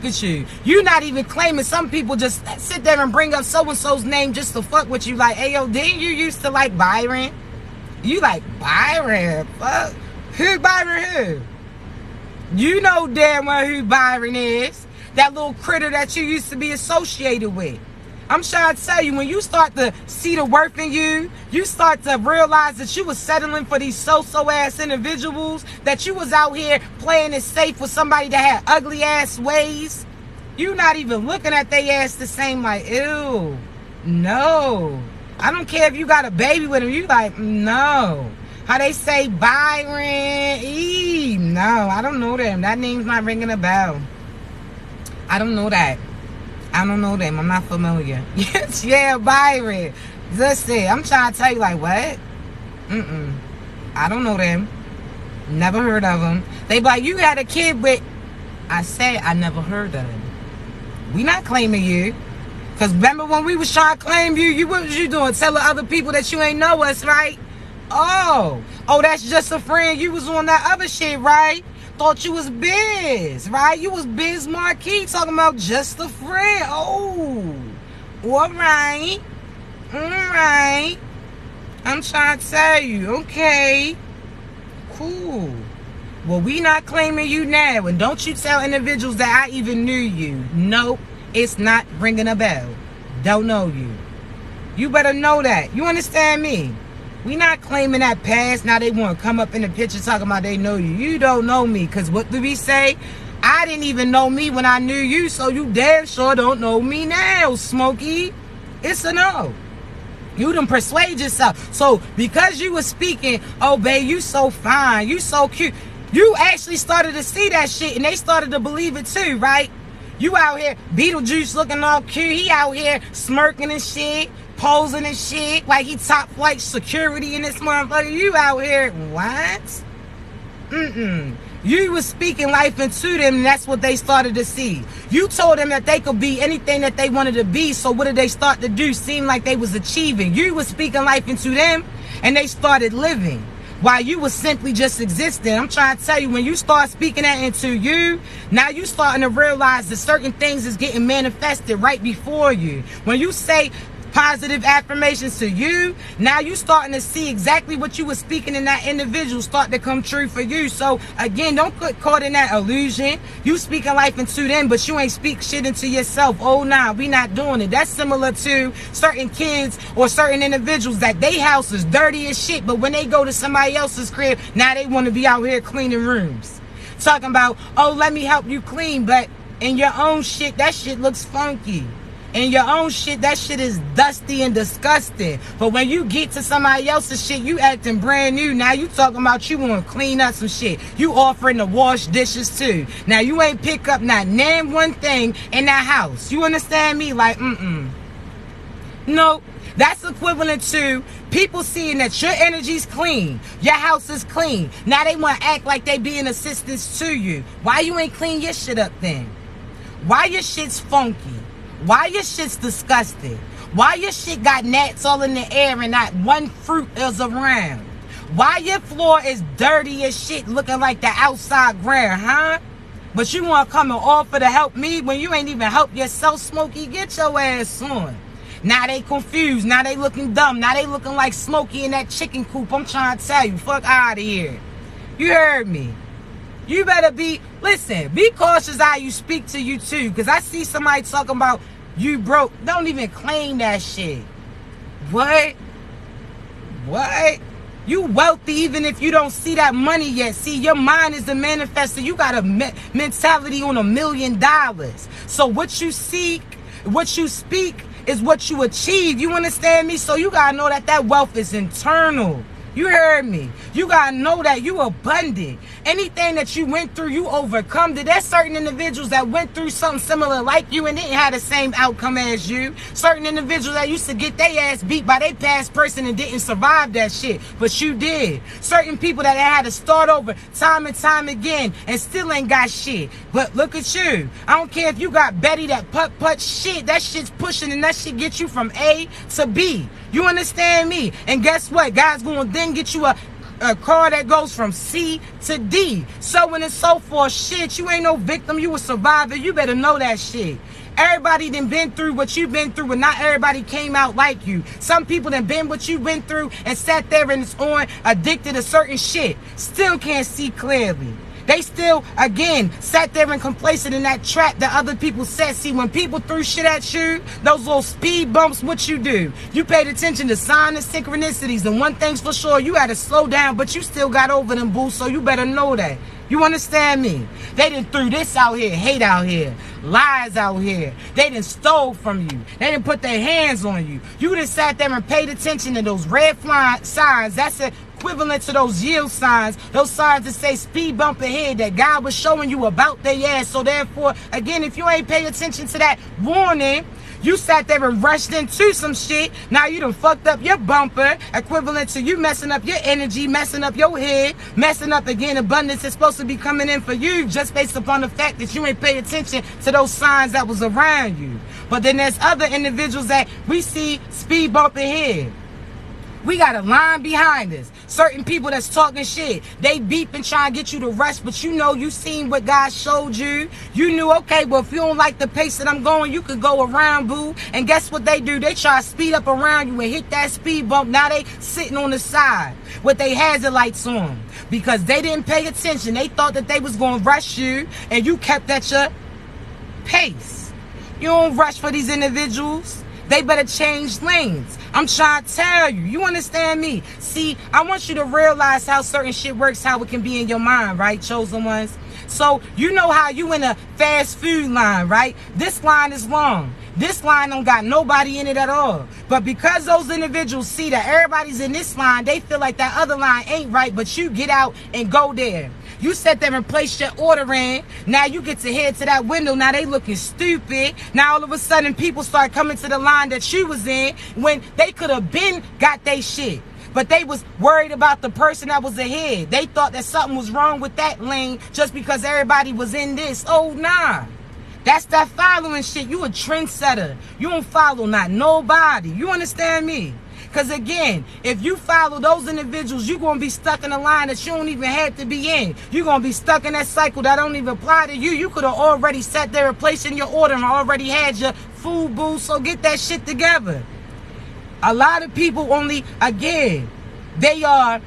at you. You not even claiming. Some people just sit there and bring up so-and-so's name just to fuck with you. Like, hey, yo, didn't you used to like Byron? You like Byron? Fuck. Who Byron who? You know damn well who Byron is. That little critter that you used to be associated with. I'm trying to tell you, when you start to see the worth in you, you start to realize that you was settling for these so-so ass individuals, that you was out here playing it safe with somebody that had ugly ass ways. You not even looking at they ass the same, like, ew, no. I don't care if you got a baby with him. You like, no. How they say Byron, no, I don't know them. That name's not ringing a bell. I don't know that. I don't know them. I'm not familiar. Yes, yeah, Byron. Listen, I'm trying to tell you, like, what? I don't know them. Never heard of them. They be like, you had a kid with... I said I never heard of them. We not claiming you. Because remember when we was trying to claim you, what was you doing? Telling other people that you ain't know us, right? Oh, that's just a friend. You was on that other shit, right? Thought you was Biz, right? You was Biz Marquis talking about just a friend. Oh, all right. I'm trying to tell you, okay, cool. Well, we not claiming you now. And don't you tell individuals that I even knew you. Nope, it's not ringing a bell. Don't know you. You better know that. You understand me? We not claiming that past. Now they want to come up in the picture talking about they know you. You don't know me. Because what do we say? I didn't even know me when I knew you. So you damn sure don't know me now, Smokey. It's a no. You done persuade yourself. So because you was speaking, oh, babe, you so fine. You so cute. You actually started to see that shit. And they started to believe it too, right? You out here, Beetlejuice looking all cute. He out here smirking and shit. Posing and shit like he top flight security in this motherfucker. You out here, what? You was speaking life into them, and that's what they started to see. You told them that they could be anything that they wanted to be, so what did they start to do? Seem like they was achieving. You was speaking life into them, and they started living while you was simply just existing. I'm trying to tell you, when you start speaking that into you, now you starting to realize that certain things is getting manifested right before you. When you say positive affirmations to you, now you starting to see exactly what you were speaking in that individual start to come true for you. So again, don't get caught in that illusion. You speaking life into them, but you ain't speak shit into yourself. Oh nah, we not doing it. That's similar to certain kids or certain individuals that they house is dirty as shit, but when they go to somebody else's crib, now they want to be out here cleaning rooms, talking about, oh, let me help you clean, but in your own shit, that shit looks funky. In your own shit, that shit is dusty and disgusting. But when you get to somebody else's shit, you acting brand new. Now you talking about you want to clean up some shit. You offering to wash dishes too. Now you ain't pick up not name one thing in that house. You understand me? Like, Nope. That's equivalent to people seeing that your energy's clean. Your house is clean. Now they want to act like they being assistants to you. Why you ain't clean your shit up then? Why your shit's funky? Why your shit's disgusting? Why your shit got gnats all in the air and not one fruit is around? Why your floor is dirty as shit looking like the outside ground, huh? But you want to come and offer to help me when you ain't even help yourself, Smokey? Get your ass on. Now they confused. Now they looking dumb. Now they looking like Smokey in that chicken coop. I'm trying to tell you, fuck out of here. You heard me. You better listen, be cautious how you speak to you too. Because I see somebody talking about you broke. Don't even claim that shit. What? You wealthy even if you don't see that money yet. See, your mind is the manifester. You got a mentality on $1 million. So what you seek, what you speak is what you achieve. You understand me? So you got to know that wealth is internal. You heard me. You got to know that you abundant. Anything that you went through, you overcome. There's certain individuals that went through something similar like you and didn't have the same outcome as you. Certain individuals that used to get their ass beat by their past person and didn't survive that shit. But you did. Certain people that had to start over time and time again and still ain't got shit. But look at you. I don't care if you got Betty that putt shit. That shit's pushing and that shit gets you from A to B. You understand me? And guess what? God's going to then get you a car that goes from C to D. So on and so forth. Shit, you ain't no victim. You a survivor. You better know that shit. Everybody done been through what you've been through, but not everybody came out like you. Some people done been what you've been through and sat there and it's on addicted to certain shit. Still can't see clearly. They still, again, sat there and complacent in that trap that other people set. See, when people threw shit at you, those little speed bumps, what you do? You paid attention to signs and synchronicities. And one thing's for sure, you had to slow down, but you still got over them, boo, so you better know that. You understand me? They done threw this out here, hate out here, lies out here. They done stole from you. They done put their hands on you. You done sat there and paid attention to those red flag signs. That's equivalent to those yield signs. Those signs that say speed bump ahead that God was showing you about their ass. So therefore, again, if you ain't pay attention to that warning, you sat there and rushed into some shit. Now you done fucked up your bumper, equivalent to you messing up your energy, messing up your head, messing up, again, abundance is supposed to be coming in for you just based upon the fact that you ain't pay attention to those signs that was around you. But then there's other individuals that we see speed bump ahead. We got a line behind us. Certain people that's talking shit. They beep and try and get you to rush, but you know you seen what God showed you. You knew, okay, well, if you don't like the pace that I'm going, you could go around, boo. And guess what they do? They try to speed up around you and hit that speed bump. Now they sitting on the side with their hazard lights on because they didn't pay attention. They thought that they was going to rush you, and you kept at your pace. You don't rush for these individuals. They better change lanes. I'm trying to tell you. You understand me? See, I want you to realize how certain shit works, how it can be in your mind, right, chosen ones? So, you know how you in a fast food line, right? This line is long. This line don't got nobody in it at all. But because those individuals see that everybody's in this line, they feel like that other line ain't right, but you get out and go there. You sat there and placed your order in. Now you get to head to that window. Now they looking stupid. Now all of a sudden people start coming to the line that you was in when they could have been got they shit. But they was worried about the person that was ahead. They thought that something was wrong with that lane just because everybody was in this. Oh, nah. That's that following shit. You a trendsetter. You don't follow not nobody. You understand me? Because again, if you follow those individuals, you're going to be stuck in a line that you don't even have to be in. You're going to be stuck in that cycle that don't even apply to you. You could have already sat there and placed in your order and already had your food, boo. So get that shit together. A lot of people only, again, they are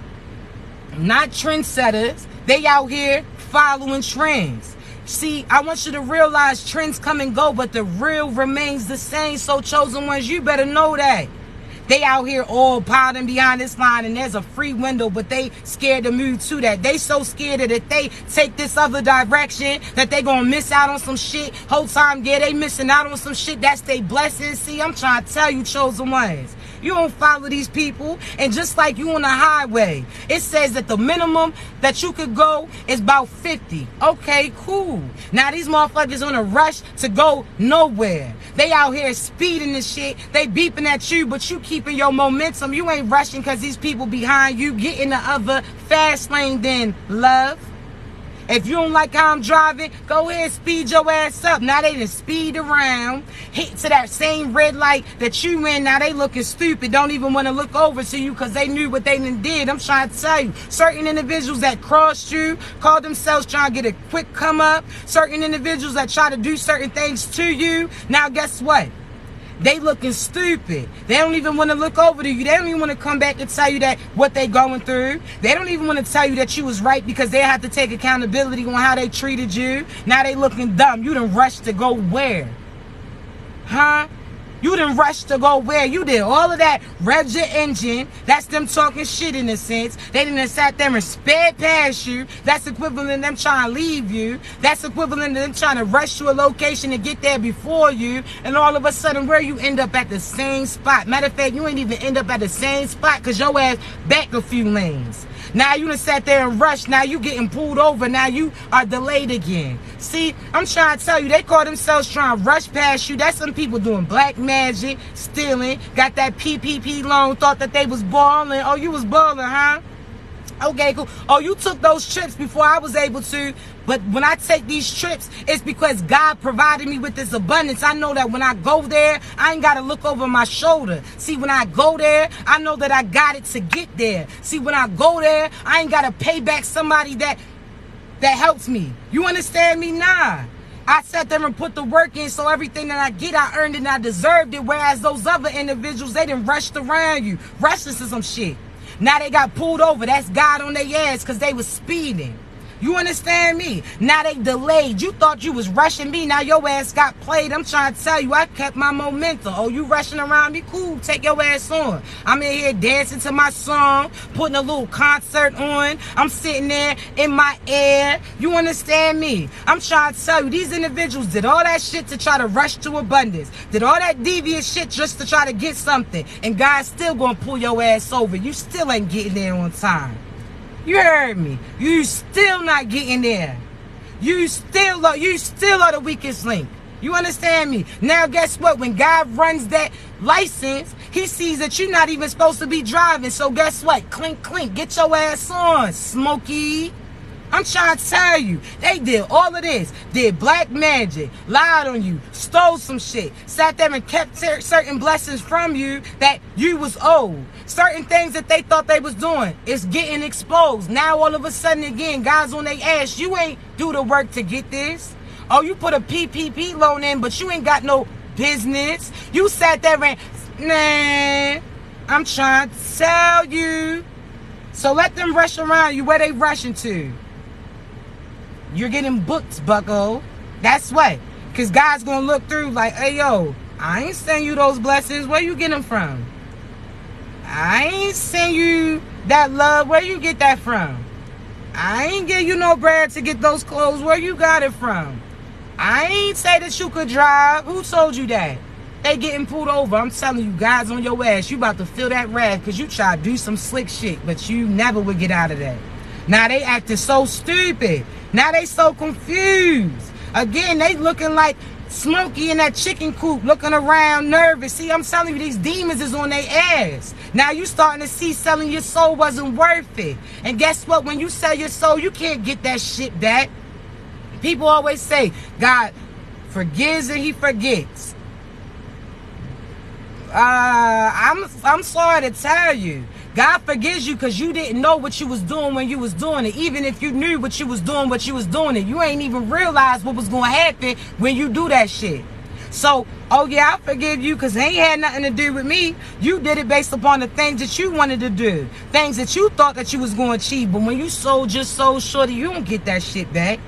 not trendsetters. They out here following trends. See, I want you to realize trends come and go, but the real remains the same. So chosen ones, you better know that. They out here all piling behind this line and there's a free window, but they scared to move to that. They so scared that if they take this other direction that they gonna miss out on some shit. Whole time, yeah, they missing out on some shit. That's their blessing. See, I'm trying to tell you, chosen ones. You don't follow these people. And just like you on the highway, it says that the minimum that you could go is about 50. Okay, cool. Now these motherfuckers on a rush to go nowhere. They out here speeding this shit. They beeping at you, but you keeping your momentum. You ain't rushing because these people behind you get in the other fast lane then, love. If you don't like how I'm driving, go ahead, speed your ass up. Now they done speed around, hit to that same red light that you in. Now they looking stupid, don't even want to look over to you because they knew what they done did. I'm trying to tell you, certain individuals that crossed you, call themselves trying to get a quick come up. Certain individuals that try to do certain things to you. Now guess what? They looking stupid. They don't even want to look over to you. They don't even want to come back and tell you that what they going through. They don't even want to tell you that you was right because they have to take accountability on how they treated you. Now they looking dumb. You done rushed to go where? Huh? You done rushed to go where? You did all of that, revved your engine. That's them talking shit in a sense. They done sat there and sped past you. That's equivalent to them trying to leave you. That's equivalent to them trying to rush to a location and get there before you. And all of a sudden, where you end up at the same spot. Matter of fact, you ain't even end up at the same spot because your ass back a few lanes. Now you done sat there and rushed. Now you getting pulled over. Now you are delayed again. See, I'm trying to tell you, they call themselves trying to rush past you. That's some people doing black magic, stealing, got that PPP loan, thought that they was balling. Oh, you was balling, huh? Okay, cool. Oh, you took those trips before I was able to. But when I take these trips, it's because God provided me with this abundance. I know that when I go there, I ain't got to look over my shoulder. See, when I go there, I know that I got it to get there. See, when I go there, I ain't got to pay back somebody that helps me. You understand me? Nah. I sat there and put the work in, so everything that I get, I earned it and I deserved it. Whereas those other individuals, they done rushed around you, rushed into some shit. Now they got pulled over. That's God on their ass because they was speeding. You understand me? Now they delayed. You thought you was rushing me. Now your ass got played. I'm trying to tell you, I kept my momentum. Oh, you rushing around me? Cool. Take your ass on. I'm in here dancing to my song, putting a little concert on. I'm sitting there in my air. You understand me? I'm trying to tell you, these individuals did all that shit to try to rush to abundance. Did all that devious shit just to try to get something. And God's still going to pull your ass over. You still ain't getting there on time. You heard me. You still not getting there. You still are the weakest link. You understand me? Now guess what? When God runs that license, he sees that you're not even supposed to be driving. So guess what? Clink, clink. Get your ass on, Smokey. I'm trying to tell you, they did all of this. Did black magic, lied on you, stole some shit, sat there and kept certain blessings from you that you was owed. Certain things that they thought they was doing is getting exposed. Now all of a sudden again, guys on their ass, you ain't do the work to get this. Oh, you put a PPP loan in, but you ain't got no business. You sat there and, nah, I'm trying to tell you. So let them rush around you. Where they rushing to? You're getting booked, bucko. That's what. Because God's going to look through like, hey, yo, I ain't send you those blessings. Where you get them from? I ain't send you that love. Where you get that from? I ain't give you no bread to get those clothes. Where you got it from? I ain't say that you could drive. Who told you that? They getting pulled over. I'm telling you, God's on your ass. You about to feel that wrath because you try to do some slick shit, but you never would get out of that. Now they acting so stupid. Now they so confused. Again, they looking like Smokey in that chicken coop, looking around nervous. See, I'm telling you, these demons is on their ass. Now you starting to see selling your soul wasn't worth it. And guess what? When you sell your soul, you can't get that shit back. People always say, God forgives and he forgets. I'm sorry to tell you. God forgives you because you didn't know what you was doing when you was doing it. Even if you knew what you was doing it, you ain't even realize what was going to happen when you do that shit. So, oh yeah, I forgive you because it ain't had nothing to do with me. You did it based upon the things that you wanted to do. Things that you thought that you was going to achieve. But when you sold your soul shorty, you don't get that shit back.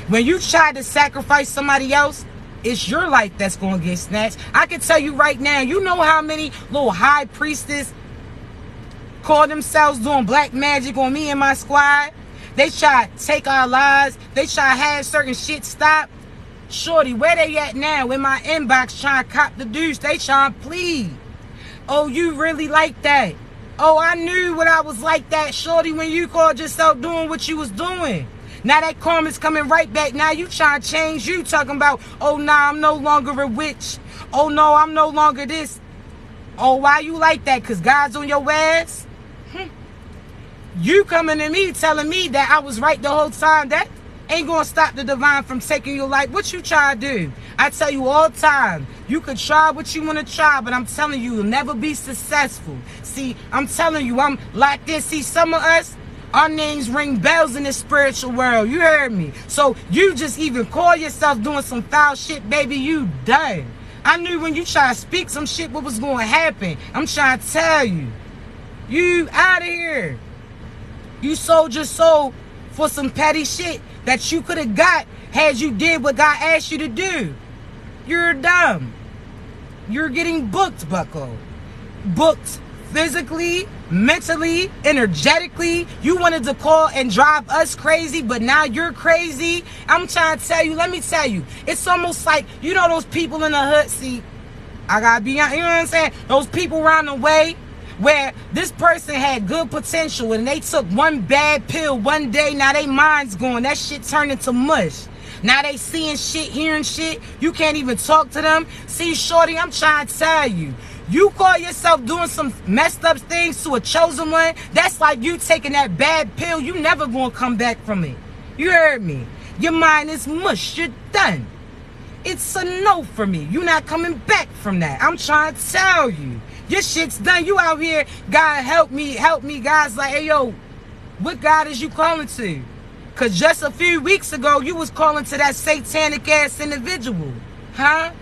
When you try to sacrifice somebody else, it's your life that's going to get snatched. I can tell you right now, you know how many little high priestess call themselves doing black magic on me and my squad? They try to take our lives. They try to have certain shit stop. Shorty, where they at now? In my inbox trying to cop the deuce. They trying to plead. Oh, you really like that? Oh, I knew what I was like that, shorty, when you called yourself doing what you was doing. Now that karma's coming right back. Now you trying to change. You talking about, oh, nah, I'm no longer a witch. Oh, no, I'm no longer this. Oh, why you like that? Because God's on your ass? You coming to me telling me that I was right the whole time. ain't gonna stop the divine from taking your life. What you try to do? I tell you all the time, you could try what you want to try, but I'm telling you, you'll never be successful. See, I'm telling you, I'm like this. See, some of us, our names ring bells in the spiritual world. You heard me. So you just even call yourself doing some foul shit, baby, you done. I knew when you try to speak some shit what was going to happen. I'm trying to tell you. You out of here. You sold your soul for some petty shit that you could have got had you did what God asked you to do. You're dumb. You're getting booked, bucko. Booked physically, mentally, energetically. You wanted to call and drive us crazy, but now you're crazy. I'm trying to tell you, let me tell you, it's almost like, you know those people in the hood, see, I gotta be honest, you know what I'm saying? Those people around the way where this person had good potential and they took one bad pill one day, now they mind's going, that shit turned into mush. Now they seeing shit, hearing shit, you can't even talk to them. See, shorty, I'm trying to tell you, you call yourself doing some messed up things to a chosen one, that's like you taking that bad pill, you never gonna come back from it. You heard me. Your mind is mush, you're done. It's a no for me. You're not coming back from that. I'm trying to tell you. Your shit's done. You out here, God help me. God's like, hey yo, what God is you calling to? Cause just a few weeks ago, you was calling to that satanic ass individual. Huh?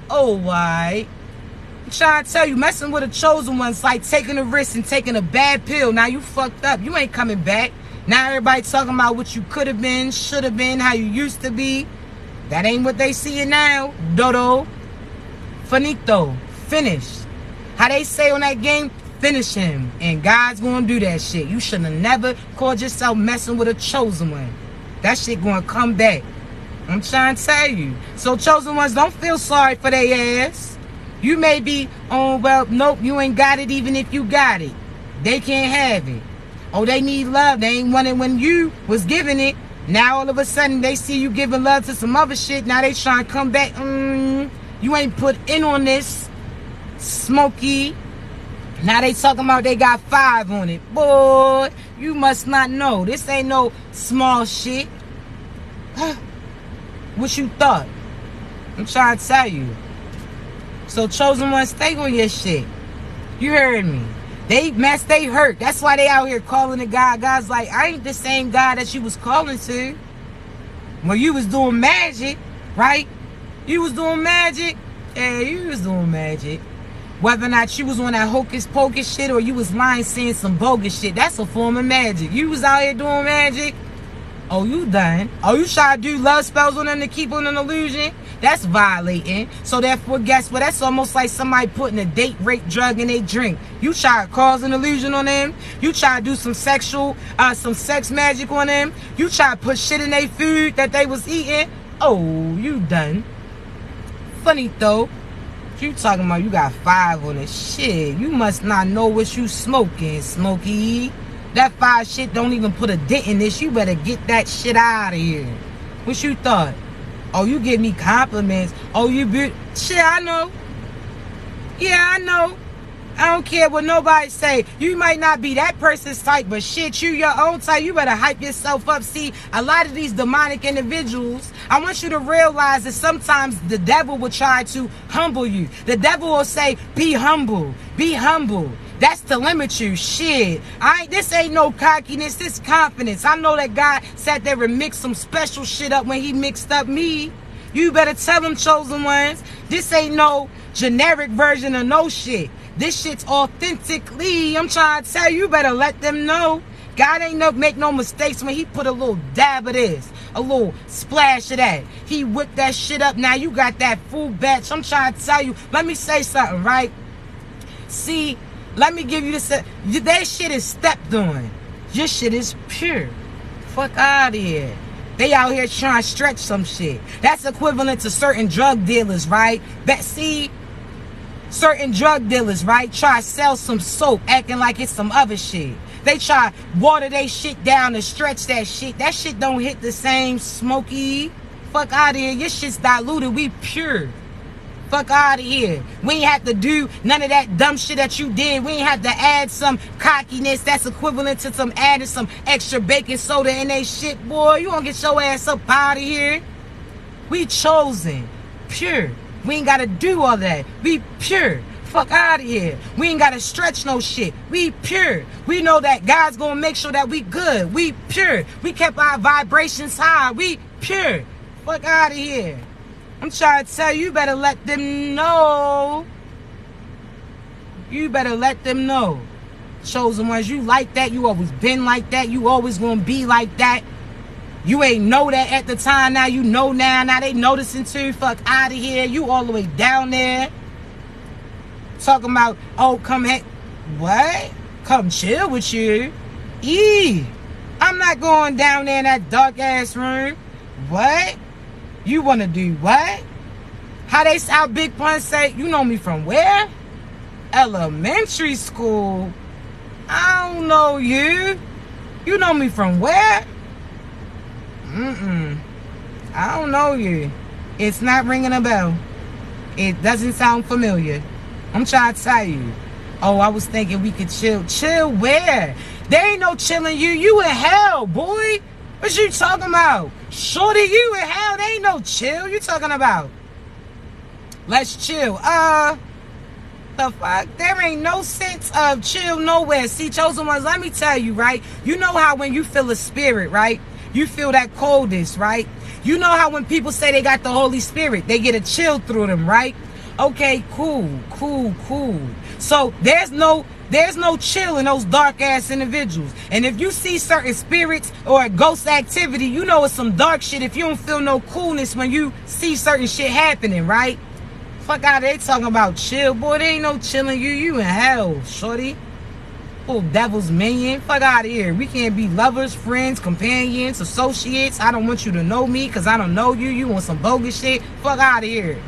Oh, why? I'm trying to tell you, messing with a chosen one's like taking a risk and taking a bad pill. Now you fucked up. You ain't coming back. Now everybody talking about what you could have been, should have been, how you used to be. That ain't what they see now. Dodo. Finito. Finished. How they say on that game, finish him. And God's gonna do that shit. You should have never called yourself messing with a chosen one. That shit gonna come back. I'm trying to tell you. So chosen ones, don't feel sorry for their ass. You may be, oh, well, nope, you ain't got it even if you got it. They can't have it. Oh, they need love. They ain't want it when you was giving it. Now all of a sudden they see you giving love to some other shit. Now they trying to come back. You ain't put in on this. Smokey. Now they talking about they got 5 on it. Boy, you must not know. This ain't no small shit. What you thought? I'm trying to tell you. So chosen ones, stay on your shit. You heard me. They hurt. That's why they out here calling the God. God's like, I ain't the same God that you was calling to. When you was doing magic, right? You was doing magic. Yeah, you was doing magic. Whether or not you was on that hocus pocus shit or you was lying saying some bogus shit, that's a form of magic. You was out here doing magic. Oh, you done. Oh, you try to do love spells on them to keep on an illusion? That's violating. So therefore, guess what? That's almost like somebody putting a date rape drug in their drink. You try to cause an illusion on them. You try to do some sex magic on them. You try to put shit in their food that they was eating. Oh, you done. Funny though. You talking about you got 5 on it. Shit, you must not know what you smoking, Smokey. That 5 shit don't even put a dent in this. You better get that shit out of here. What you thought? Oh, you give me compliments. Oh, you be... Shit, I know. Yeah, I know. I don't care what nobody say. You might not be that person's type, but shit, you your own type. You better hype yourself up. See, a lot of these demonic individuals, I want you to realize that sometimes the devil will try to humble you. The devil will say, be humble. Be humble. That's to limit you. Shit. This ain't no cockiness. This confidence. I know that God sat there and mixed some special shit up when he mixed up me. You better tell them, chosen ones. This ain't no generic version of no shit. This shit's authentically. I'm trying to tell you, you better let them know. God ain't make no mistakes when he put a little dab of this, a little splash of that. He whipped that shit up. Now you got that full batch. I'm trying to tell you. Let me say something, right? See, let me give you this. That shit is stepped on. Your shit is pure. Fuck out of here. They out here trying to stretch some shit. That's equivalent to certain drug dealers, right? See, certain drug dealers, right, try to sell some soap acting like it's some other shit. They try to water they shit down to stretch that shit. That shit don't hit the same, Smokey. Fuck out of here. Your shit's diluted. We pure. Fuck out of here. We ain't have to do none of that dumb shit that you did. We ain't have to add some cockiness that's equivalent to some adding some extra baking soda in they shit, boy. You gonna get your ass up out of here. We chosen. Pure. We ain't gotta do all that. We pure. Fuck out of here. We ain't gotta stretch no shit. We pure. We know that God's gonna make sure that we good. We pure. We kept our vibrations high. We pure. Fuck out of here. I'm trying to tell you, you better let them know. You better let them know. Chosen ones, you like that. You always been like that. You always gonna be like that. You ain't know that at the time. Now you know now. Now they noticing too. Fuck out of here. You all the way down there. Talking about, oh, come here. What? Come chill with you. I'm not going down there in that dark ass room. What? You want to do what? How Big Pun say, you know me from where? Elementary school. I don't know you. You know me from where? I don't know you. It's not ringing a bell. It doesn't sound familiar. I'm trying to tell you. Oh, I was thinking we could chill. Chill where? There ain't no chilling you. You in hell, boy. What you talking about? Shorty, you in hell. There ain't no chill. You talking about? Let's chill. The fuck? There ain't no sense of chill nowhere. See, chosen ones, let me tell you, right? You know how when you feel a spirit, right? You feel that coldness, right? You know how when people say they got the Holy Spirit, they get a chill through them, right? Okay, cool. So there's no chill in those dark ass individuals. And if you see certain spirits or ghost activity, you know it's some dark shit if you don't feel no coolness when you see certain shit happening, right? Fuck out of there, they talking about chill, boy. There ain't no chilling you. You in hell, shorty. Little devil's minion. Fuck out of here. We can't be lovers, friends, companions, associates. I don't want you to know me because I don't know you. You want some bogus shit. Fuck out of here.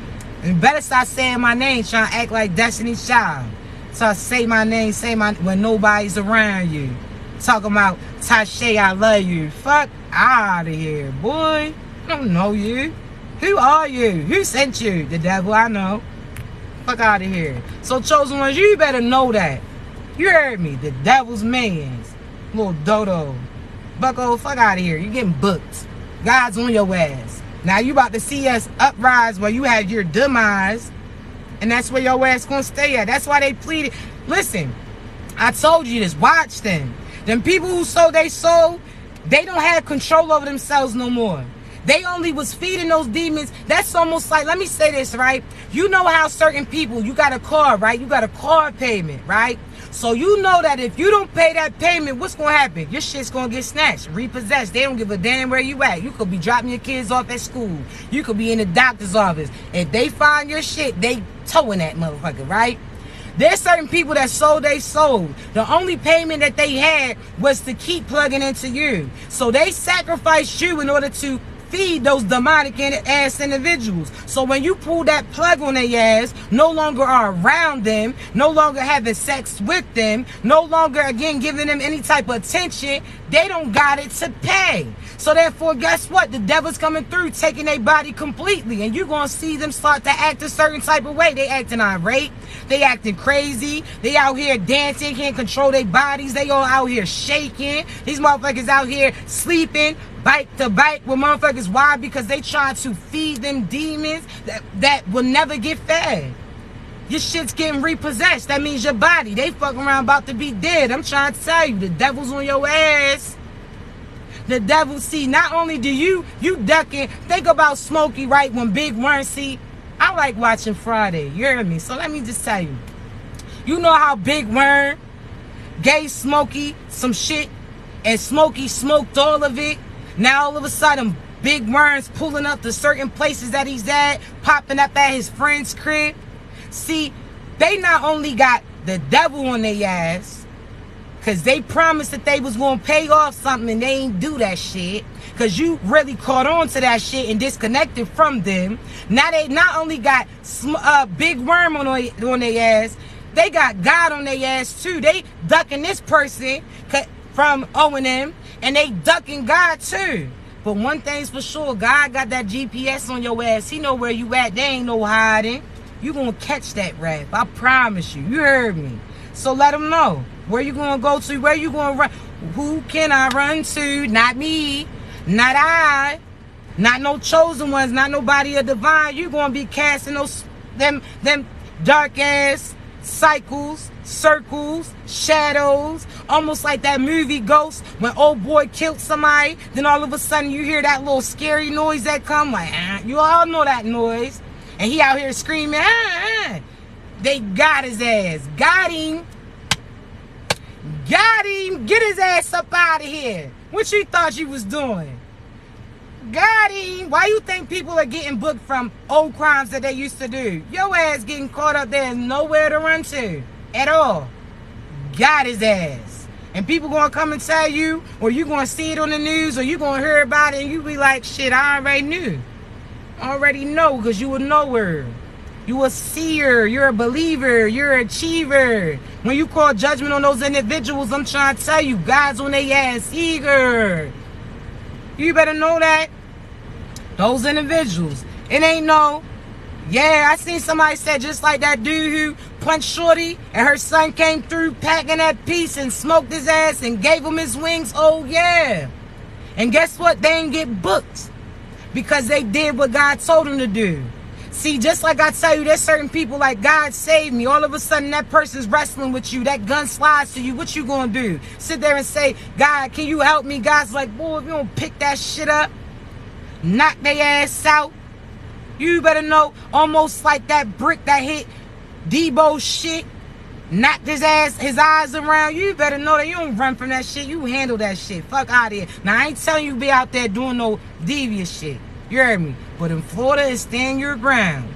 And better start saying my name, trying to act like Destiny's Child. So say my name, when nobody's around you. Talking about Tashay, I love you. Fuck out of here, boy. I don't know you. Who are you? Who sent you? The devil, I know. Fuck out of here. So chosen ones, you better know that. You heard me. The devil's minions. Little dodo. Bucko, fuck out of here. You getting booked. God's on your ass. Now you about to see us uprise where you had your demise. And that's where your ass gonna stay at. That's why they pleaded. Listen, I told you this. Watch them. Them people who sold they soul, they don't have control over themselves no more. They only was feeding those demons. That's almost like, let me say this, right? You know how certain people, you got a car, right? You got a car payment, right? So you know that if you don't pay that payment, what's going to happen? Your shit's going to get snatched, repossessed. They don't give a damn where you at. You could be dropping your kids off at school. You could be in the doctor's office. If they find your shit, they towing that motherfucker, right? There's certain people that sold they sold. The only payment that they had was to keep plugging into you. So they sacrificed you in order to feed those demonic ass individuals. So when you pull that plug on their ass, no longer are around them, no longer having sex with them, no longer again giving them any type of attention, they don't got it to pay. So therefore, guess what? The devil's coming through, taking their body completely, and you're gonna see them start to act a certain type of way. They acting irate, they acting crazy, they out here dancing, can't control their bodies, they all out here shaking. These motherfuckers out here sleeping bike to bike with motherfuckers. Why? Because they trying to feed them demons that will never get fed. Your shit's getting repossessed. That means your body. They fucking around about to be dead. I'm trying to tell you, the devil's on your ass. The devil, see, not only do you ducking, think about Smokey, right? When Big Worm, see, I like watching Friday. You hear me? So let me just tell you. You know how Big Worm gave Smokey some shit and Smokey smoked all of it? Now all of a sudden, Big Worm's pulling up to certain places that he's at, popping up at his friend's crib. See, they not only got the devil on their ass, because they promised that they was going to pay off something and they ain't do that shit, because you really caught on to that shit and disconnected from them. Now they not only got Big Worm on their ass, they got God on their ass too. They ducking this person from O&M, and they ducking God too. But one thing's for sure, God got that GPS on your ass. He know where you at. There ain't no hiding. you going to catch that rap. I promise you. You heard me. So let them know. Where you going to go to? Where you going to run? Who can I run to? Not me. Not I. Not no chosen ones. Not nobody of divine. You going to be casting those them dark ass cycles, circles, shadows, almost like that movie Ghost when old boy killed somebody, then all of a sudden you hear that little scary noise that come, like, you all know that noise, and he out here screaming, They got his ass. Got him. Got him. Get his ass up out of here. What you thought you was doing? Got him. Why you think people are getting booked from old crimes that they used to do? Your ass getting caught up there and nowhere to run to at all. Got his ass. And people gonna come and tell you, or you gonna see it on the news, or you gonna hear about it, and you be like, shit, I already knew. I already know, because you a knower. You a seer. You're a believer. You're an achiever. When you call judgment on those individuals, I'm trying to tell you, God's on their ass eager. You better know that. Those individuals. It ain't no, yeah, I seen somebody say just like that dude who punched Shorty and her son came through packing that piece and smoked his ass and gave him his wings. Oh, yeah. And guess what? They ain't get booked because they did what God told them to do. See, just like I tell you, there's certain people like God saved me. All of a sudden, that person's wrestling with you. That gun slides to you. What you gonna do? Sit there and say, God, can you help me? God's like, boy, if you don't pick that shit up, knock their ass out, you better know, almost like that brick that hit Debo's shit, knocked his eyes around. You better know that you don't run from that shit. You handle that shit. Fuck out of here. Now, I ain't telling you be out there doing no devious shit. You heard me? But in Florida, it's stand your ground.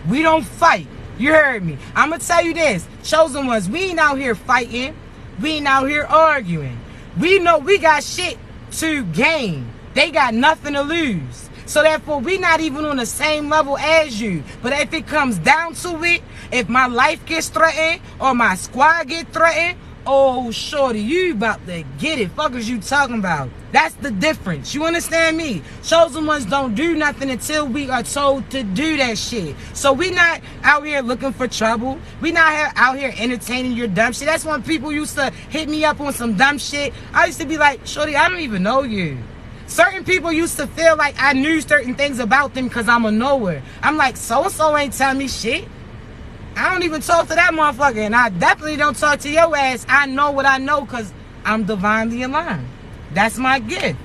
We don't fight. You heard me? I'm going to tell you this. Chosen ones, we ain't out here fighting. We ain't out here arguing. We know we got shit to gain. They got nothing to lose. So therefore, we not even on the same level as you. But if it comes down to it, if my life gets threatened or my squad get threatened, oh, shorty, you about to get it. Fuck is you talking about? That's the difference. You understand me? Chosen ones don't do nothing until we are told to do that shit. So we not out here looking for trouble. We not out here entertaining your dumb shit. That's when people used to hit me up on some dumb shit. I used to be like, shorty, I don't even know you. Certain people used to feel like I knew certain things about them because I'm a knower. I'm like, so-and-so ain't telling me shit. I don't even talk to that motherfucker, and I definitely don't talk to your ass. I know what I know because I'm divinely aligned. That's my gift.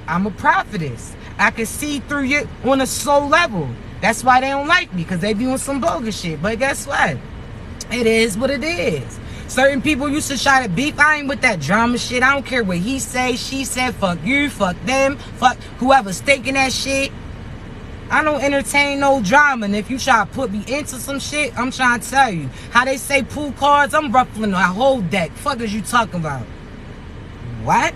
I'm a prophetess. I can see through you on a soul level. That's why they don't like me, because they be on some bogus shit. But guess what? It is what it is. Certain people used to try to beef. I ain't with that drama shit. I don't care what he say, she said. Fuck you, fuck them, fuck whoever's taking that shit. I don't entertain no drama. And if you try to put me into some shit, I'm trying to tell you. How they say pool cards, I'm ruffling the whole deck. Fuck is you talking about? What?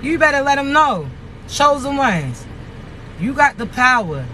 You better let them know. Chosen ones. You got the power.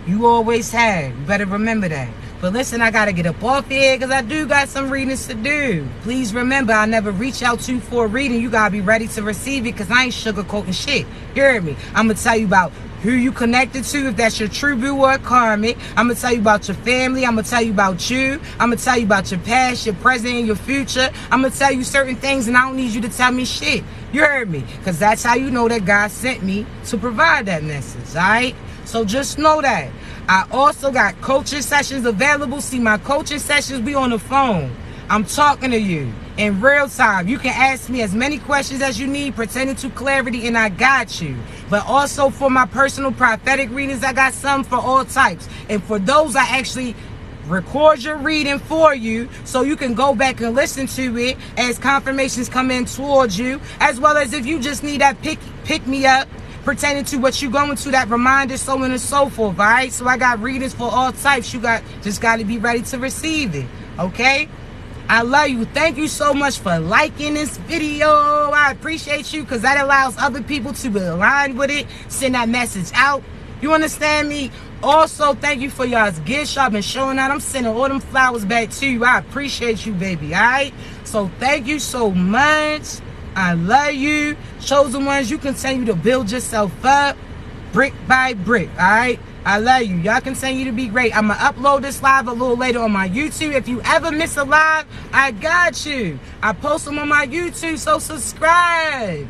You always have. You better remember that. But listen, I got to get up off here because I do got some readings to do. Please remember, I never reach out to you for a reading. You got to be ready to receive it because I ain't sugarcoating shit. You heard me? I'm going to tell you about who you connected to, if that's your true boo or karmic. I'm going to tell you about your family. I'm going to tell you about you. I'm going to tell you about your past, your present, and your future. I'm going to tell you certain things, and I don't need you to tell me shit. You heard me? Because that's how you know that God sent me to provide that message, all right? So just know that. I also got coaching sessions available. See, my coaching sessions, we on the phone. I'm talking to you in real time. You can ask me as many questions as you need pertaining to clarity, and I got you. But also for my personal prophetic readings, I got some for all types. And for those, I actually record your reading for you so you can go back and listen to it as confirmations come in towards you, as well as if you just need that pick me up pertaining to what you're going to, that reminder, so on and so forth, all right? So I got readings for all types. You just got to be ready to receive it, okay? I love you. Thank you so much for liking this video. I appreciate you because that allows other people to be aligned with it, send that message out. You understand me? Also, thank you for y'all's gifts. Y'all been showing out. I'm sending all them flowers back to you. I appreciate you, baby, all right? So thank you so much. I love you. Chosen ones, you continue to build yourself up. brick by brick, all right? I love you. Y'all continue to be great. I'm going to upload this live a little later on my YouTube. If you ever miss a live, I got you. I post them on my YouTube, so subscribe.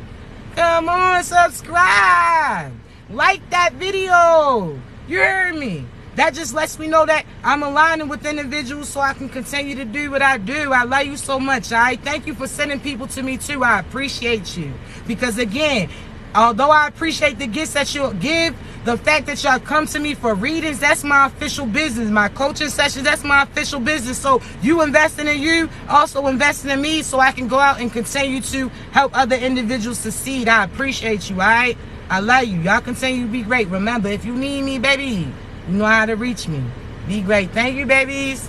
Come on, subscribe. Like that video. You heard me. That just lets me know that I'm aligning with individuals so I can continue to do what I do. I love you so much, all right? Thank you for sending people to me, too. I appreciate you. Because, again, although I appreciate the gifts that you'll give, the fact that y'all come to me for readings, that's my official business. My coaching sessions, that's my official business. So you investing in you, also investing in me so I can go out and continue to help other individuals succeed. I appreciate you, all right? I love you. Y'all continue to be great. Remember, if you need me, baby, you know how to reach me. Be great. Thank you, babies.